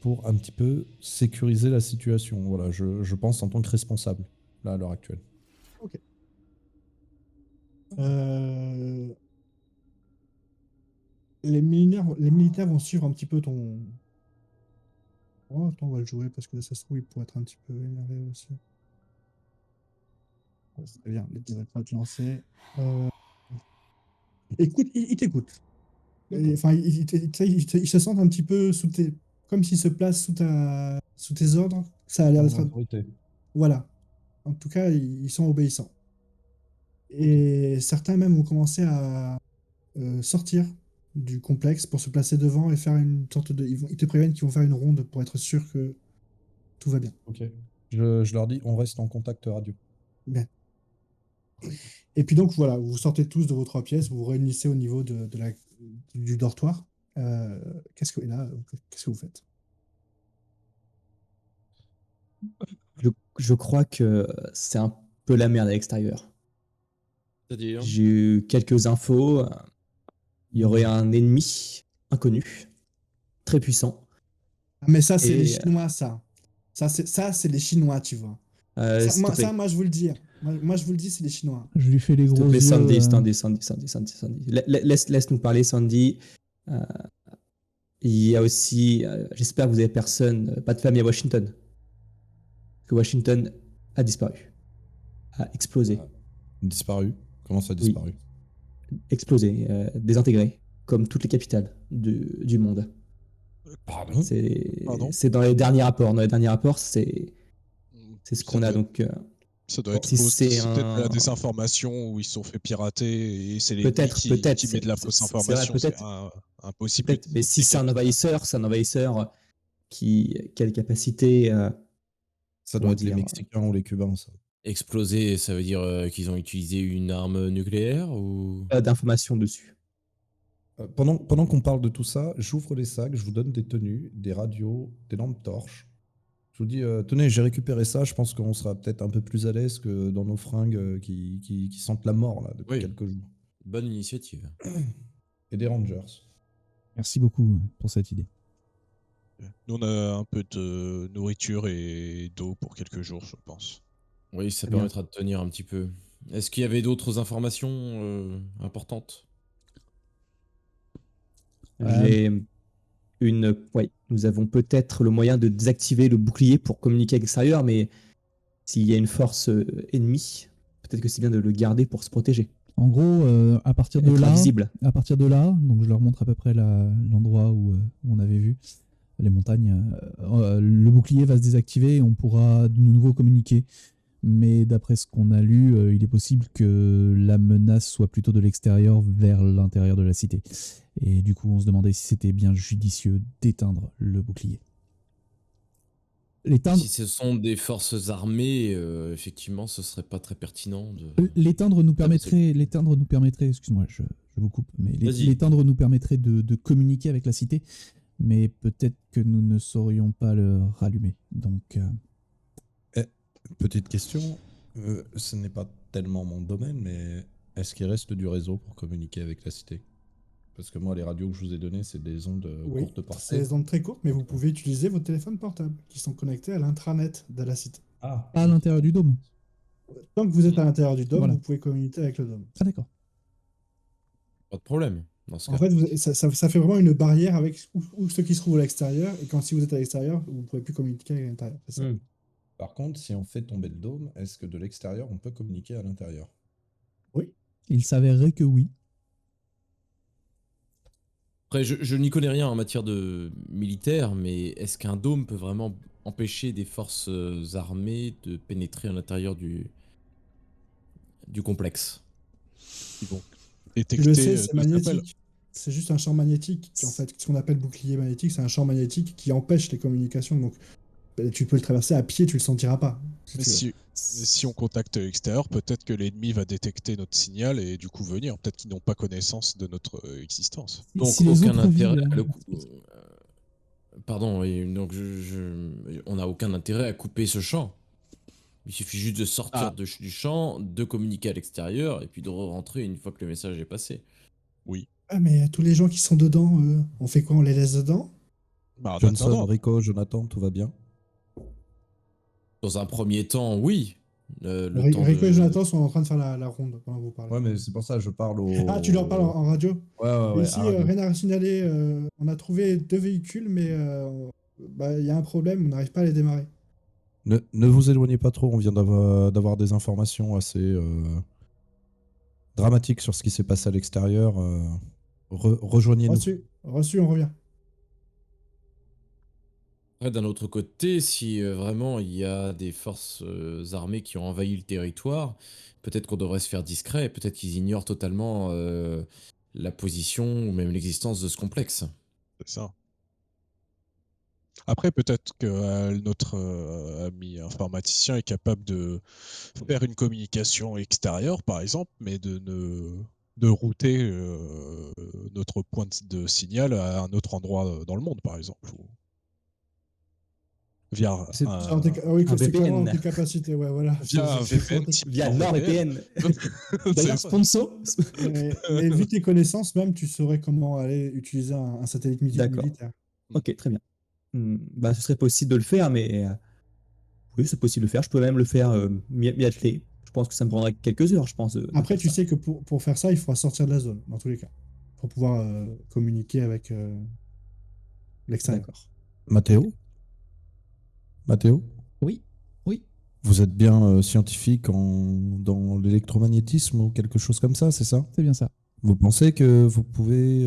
pour un petit peu sécuriser la situation. Voilà, je pense en tant que responsable, là, à l'heure actuelle. Euh, les militaires vont suivre un petit peu ton. Oh, attends, on va le jouer parce que là, ça se trouve, il pourrait être un petit peu énervé aussi. Très bien, les dés veulent pas te lancer. Écoute, il t'écoute. Enfin, il se sent un petit peu sous tes... Comme s'il se place sous tes ordres. Ça a l'air En d'être... autorité. Voilà. En tout cas, ils sont obéissants. Et certains même ont commencé à sortir du complexe pour se placer devant et faire une sorte de... Ils te préviennent qu'ils vont faire une ronde pour être sûr que tout va bien. Ok. Je leur dis, on reste en contact radio. Bien. Et puis donc voilà, vous sortez tous de vos 3 pièces, vous vous réunissez au niveau du dortoir. Qu'est-ce que vous faites? Je crois que c'est un peu la merde à l'extérieur. C'est-à-dire J'ai eu quelques infos. Il y aurait un ennemi inconnu, très puissant. Ah, mais ça, c'est les Et, Chinois, ça. Ça, c'est les Chinois, tu vois. s'il te plaît. Moi, je vous le dis. Moi, je vous le dis, c'est les Chinois. Je lui fais les S'il te gros plaît, yeux. Sandy. Laisse-nous parler, Sandy. Il y a aussi, j'espère que vous avez pas de famille à Washington. Parce que Washington a disparu, a explosé, Disparu. Comment ça a disparu? explosé, désintégré, comme toutes les capitales du monde. Pardon? Pardon C'est dans les derniers rapports. Dans les derniers rapports, c'est ce qu'on a. Donc, Ça doit être si faux. c'est C'est peut-être de la un- désinformation où ils se sont fait pirater et c'est l'ennemi Peut-être, qui peut-être, met de la c'est- fausse c'est vrai, information. C'est peut-être. impossible. peut-être. Mais si c'est un envahisseur qui a des capacités. Ça Comment doit être les dire, Mexicains ou les Cubains, ça. Exploser, ça veut dire qu'ils ont utilisé une arme nucléaire ou... pas d'informations dessus. Pendant qu'on parle de tout ça, j'ouvre les sacs, je vous donne des tenues, des radios, des lampes torches. Je vous dis, tenez, j'ai récupéré ça, je pense qu'on sera peut-être un peu plus à l'aise que dans nos fringues qui sentent la mort là, depuis Oui. quelques jours. Bonne initiative. Et des Rangers. Merci beaucoup pour cette idée. Nous, on a un peu de nourriture et d'eau pour quelques jours, je pense. Oui, ça Très bien. permettra de tenir un petit peu. Est-ce qu'il y avait d'autres informations importantes? J'ai nous avons peut-être le moyen de désactiver le bouclier pour communiquer avec l'extérieur, mais s'il y a une force ennemie, peut-être que c'est bien de le garder pour se protéger. En gros, à partir de Être là, invisible. donc je leur montre à peu près l'endroit où on avait vu les montagnes. Le bouclier va se désactiver et on pourra de nouveau communiquer. Mais d'après ce qu'on a lu, il est possible que la menace soit plutôt de l'extérieur vers l'intérieur de la cité. Et du coup, on se demandait si c'était bien judicieux d'éteindre le bouclier. L'éteindre, Si ce sont des forces armées, effectivement, ce serait pas très pertinent de... l'éteindre nous permettrait, excuse-moi, je vous coupe, mais Vas-y. l'éteindre nous permettrait de communiquer avec la cité, mais peut-être que nous ne saurions pas le rallumer. Donc, Petite question, ce n'est pas tellement mon domaine, mais est-ce qu'il reste du réseau pour communiquer avec la cité? Parce que moi, les radios que je vous ai données, c'est des ondes Oui, courtes c'est portée. des ondes très courtes, mais vous pouvez utiliser vos téléphones portables qui sont connectés à l'intranet de la cité. Ah, pas à l'intérieur du dôme. Tant que vous êtes à l'intérieur du dôme, Voilà. vous pouvez communiquer avec le dôme. Ah d'accord. Pas de problème, dans ce En cas. fait, ça fait vraiment une barrière avec où ceux qui se trouvent à l'extérieur, et quand si vous êtes à l'extérieur, vous ne pourrez plus communiquer avec l'intérieur. C'est ça. Par contre, si on fait tomber le dôme, est-ce que de l'extérieur, on peut communiquer à l'intérieur? Il s'avérerait que oui. Après, je n'y connais rien en matière de militaire, mais est-ce qu'un dôme peut vraiment empêcher des forces armées de pénétrer à l'intérieur du complexe? Ils vont Tu détecter le sais, c'est deux appels. magnétique. C'est juste un champ magnétique. En fait, ce qu'on appelle bouclier magnétique, c'est un champ magnétique qui empêche les communications. Donc, tu peux le traverser à pied, tu le sentiras pas. si Mais tu veux. si on contacte l'extérieur, peut-être que l'ennemi va détecter notre signal et du coup venir. Peut-être qu'ils n'ont pas connaissance de notre existence. Donc Si les aucun autres intérêt. villes, Pardon, et donc on n'a aucun intérêt à couper ce champ. Il suffit juste de sortir du champ, de communiquer à l'extérieur et puis de rentrer une fois que le message est passé. Oui. Ah, mais tous les gens qui sont dedans, on fait quoi? On les laisse dedans? Bah, en Johnson, attendant, Rico, Jonathan, tout va bien? Dans un premier temps, oui. Le temps Rico de- et Jonathan sont en train de faire la ronde pendant que vous parlez. Ouais, mais c'est pour ça que je parle au... Ah, tu leur parles en radio? Ouais, Ici, à radio. rien à signaler. On a trouvé 2 véhicules, mais il y a un problème, on n'arrive pas à les démarrer. Ne vous éloignez pas trop, on vient d'avoir des informations assez dramatiques sur ce qui s'est passé à l'extérieur. Rejoignez-nous. Reçu, on revient. Ouais, d'un autre côté, si vraiment il y a des forces armées qui ont envahi le territoire, peut-être qu'on devrait se faire discret, peut-être qu'ils ignorent totalement la position ou même l'existence de ce complexe. C'est ça. Après, peut-être que notre ami informaticien est capable de faire une communication extérieure, par exemple, mais de router notre point de signal à un autre endroit dans le monde, par exemple. Via C'est- Oui, un c'est clairement VPN. tes capacités, ouais, voilà. via un VPN type Via NordVPN. NordVPN. D'ailleurs, sponsor. Mais vu tes connaissances, même, tu saurais comment aller utiliser un satellite D'accord. militaire. Ok, très bien. Bah, ce serait possible de le faire, mais oui, c'est possible de le faire. Je peux même le faire m'y atteler. Je pense que ça me prendrait quelques heures, je pense. De Après, faire tu ça. sais que pour faire ça, il faudra sortir de la zone, dans tous les cas, pour pouvoir communiquer avec l'extérieur. D'accord. Mathéo, Oui, oui. vous êtes bien scientifique dans l'électromagnétisme ou quelque chose comme ça, c'est ça? C'est bien ça. Vous pensez que vous pouvez,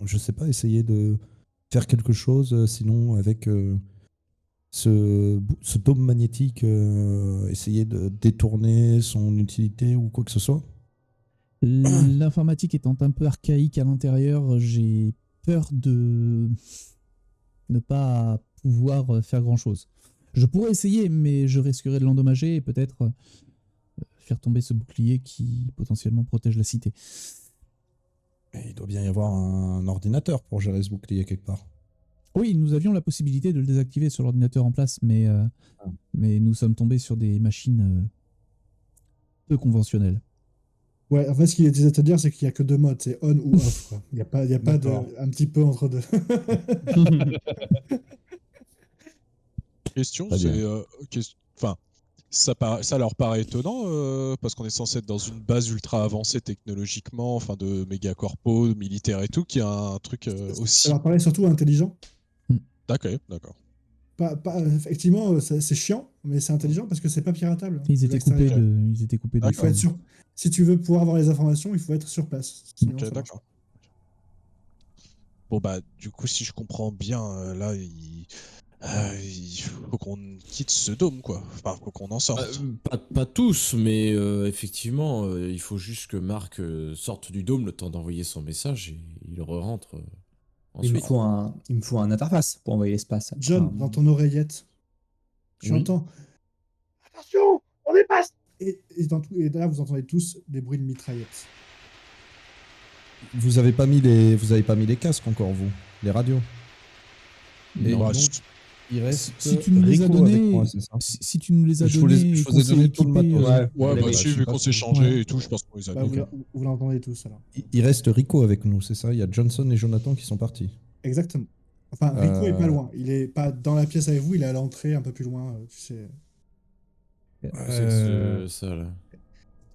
je sais pas, essayer de faire quelque chose, sinon avec ce dôme magnétique, essayer de détourner son utilité ou quoi que ce soit? L'informatique étant un peu archaïque à l'intérieur, j'ai peur de ne pas pouvoir faire grand-chose. Je pourrais essayer, mais je risquerais de l'endommager et peut-être faire tomber ce bouclier qui potentiellement protège la cité. Et il doit bien y avoir un ordinateur pour gérer ce bouclier quelque part. Oui, nous avions la possibilité de le désactiver sur l'ordinateur en place, mais nous sommes tombés sur des machines peu conventionnelles. Ouais, en fait, ce qu'il est à te dire, c'est qu'il n'y a que deux modes, c'est on ou off, quoi. Il n'y a pas D'accord. un petit peu entre deux. Question, Très c'est. bien. Enfin, ça leur paraît étonnant parce qu'on est censé être dans une base ultra avancée technologiquement, enfin de méga corpo, militaire et tout, qui a un truc Ça aussi. leur paraît surtout intelligent. D'accord. Effectivement, c'est chiant, mais c'est intelligent parce que c'est pas piratable. Ils de étaient coupés l'extérieur. de, ils étaient coupés de. Il faut être sûr. Si tu veux pouvoir avoir les informations, il faut être sur place. Sinon, Ok, ça marche d'accord. Bon bah du coup si je comprends bien là il faut qu'on quitte ce dôme quoi. Enfin faut qu'on en sorte. Pas tous, mais effectivement, il faut juste que Marc sorte du dôme le temps d'envoyer son message et il re-rentre Il me ensuite. faut un interface pour envoyer l'espace. John, Enfin, dans ton oreillette, tu Oui. entends attention, on dépasse. Et là, vous entendez tous des bruits de mitraillettes. Vous avez pas mis les casques encore, vous, les radios. Et Bah, donc, il reste Si tu nous les as Rico avec donnés, moi, c'est ça? si tu nous les as Je vous les- donnés, je et vous qu'on ai s'est donné tout le équipés, matos. Ouais, ouais les bah mecs, si je sais vu pas qu'on s'est si- changé ouais. et tout, je pense qu'on les a Bah, mis. vous l'entendez tous alors. Il reste Rico avec nous, c'est ça? Il y a Johnson et Jonathan qui sont partis. Exactement. Enfin, Rico est pas Euh, loin. Il est pas dans la pièce avec vous, il est à l'entrée, un peu plus loin, tu sais. C'est Euh, ça là.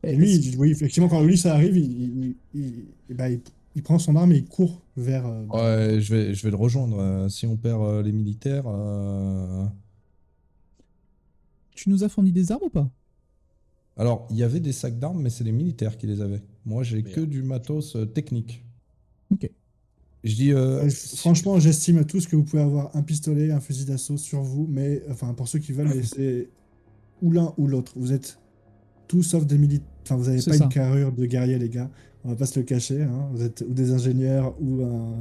Et lui, oui, effectivement, quand lui ça arrive, il prend son arme et il court vers. Ouais, je vais le rejoindre. Si on perd les militaires, Tu nous as fourni des armes ou pas? alors il y avait des sacs d'armes, mais c'est les militaires qui les avaient. Moi, j'ai que Merde. du matos technique. Ok. Je dis, Franchement, j'estime à tous que vous pouvez avoir un pistolet, un fusil d'assaut sur vous, mais enfin pour ceux qui veulent, mais c'est ou l'un ou l'autre. Vous êtes tous sauf des militaires. Enfin, vous n'avez C'est pas ça. une carrure de guerrier, les gars. On va pas se le cacher. Hein. Vous êtes ou des ingénieurs ou un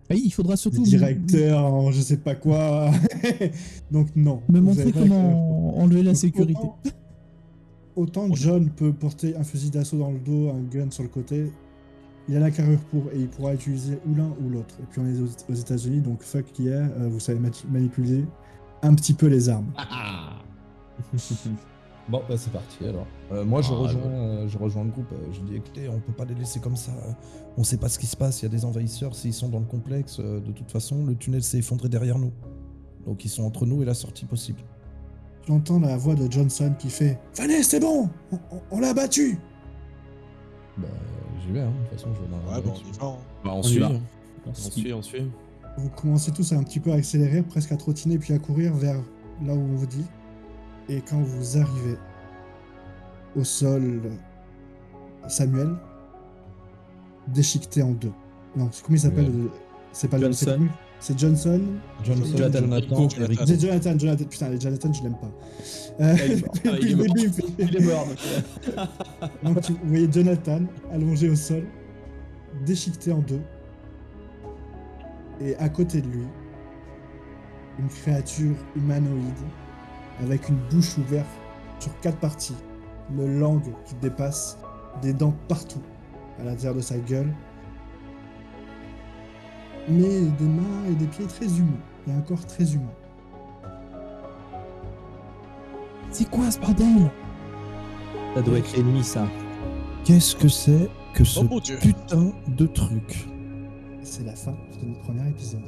Ah oui, il faudra surtout directeur en je sais pas quoi. Donc non. me vous montrer avez pas la carrure. comment enlever la Donc, sécurité. Autant John peut porter un fusil d'assaut dans le dos, un gun sur le côté, il a la carrure pour et il pourra utiliser ou l'un ou l'autre. Et puis on est aux États-Unis, donc fuck yeah, vous savez manipuler un petit peu les armes. bon, bah, c'est parti alors. Moi, je Ah, rejoins le groupe. Je dis, écoutez, on peut pas les laisser comme ça. On sait pas ce qui se passe. Il y a des envahisseurs. S'ils sont dans le complexe, de toute façon, le tunnel s'est effondré derrière nous. Donc, ils sont entre nous et la sortie possible. J'entends la voix de Johnson qui fait « Venez, c'est bon, on l'a battu !» Bah, j'y vais, hein. De toute façon, je vais dans la Ouais bah on direction. y va. Hein. Bah, on On y suit. va. Hein. On suit. Vous commencez tous à un petit peu accélérer, presque à trottiner, puis à courir vers là où on vous dit. Et quand vous arrivez au sol, Samuel, déchiqueté en deux. Non, comment il s'appelle C'est pas le. Johnson. C'est Johnson. Jonathan, Jonathan. C'est Jonathan. Putain, Jonathan, je l'aime pas. il est mort. Il est mort. Donc, vous voyez Jonathan allongé au sol, déchiqueté en deux. Et à côté de lui, une créature humanoïde avec une bouche ouverte sur 4 parties, une langue qui dépasse, des dents partout à l'intérieur de sa gueule, mais des mains et des pieds très humains et un corps très humain. C'est quoi ce bordel? Ça doit être l'ennemi, ça. Qu'est-ce que c'est que ce Oh mon Dieu. putain de truc? C'est la fin de notre premier épisode.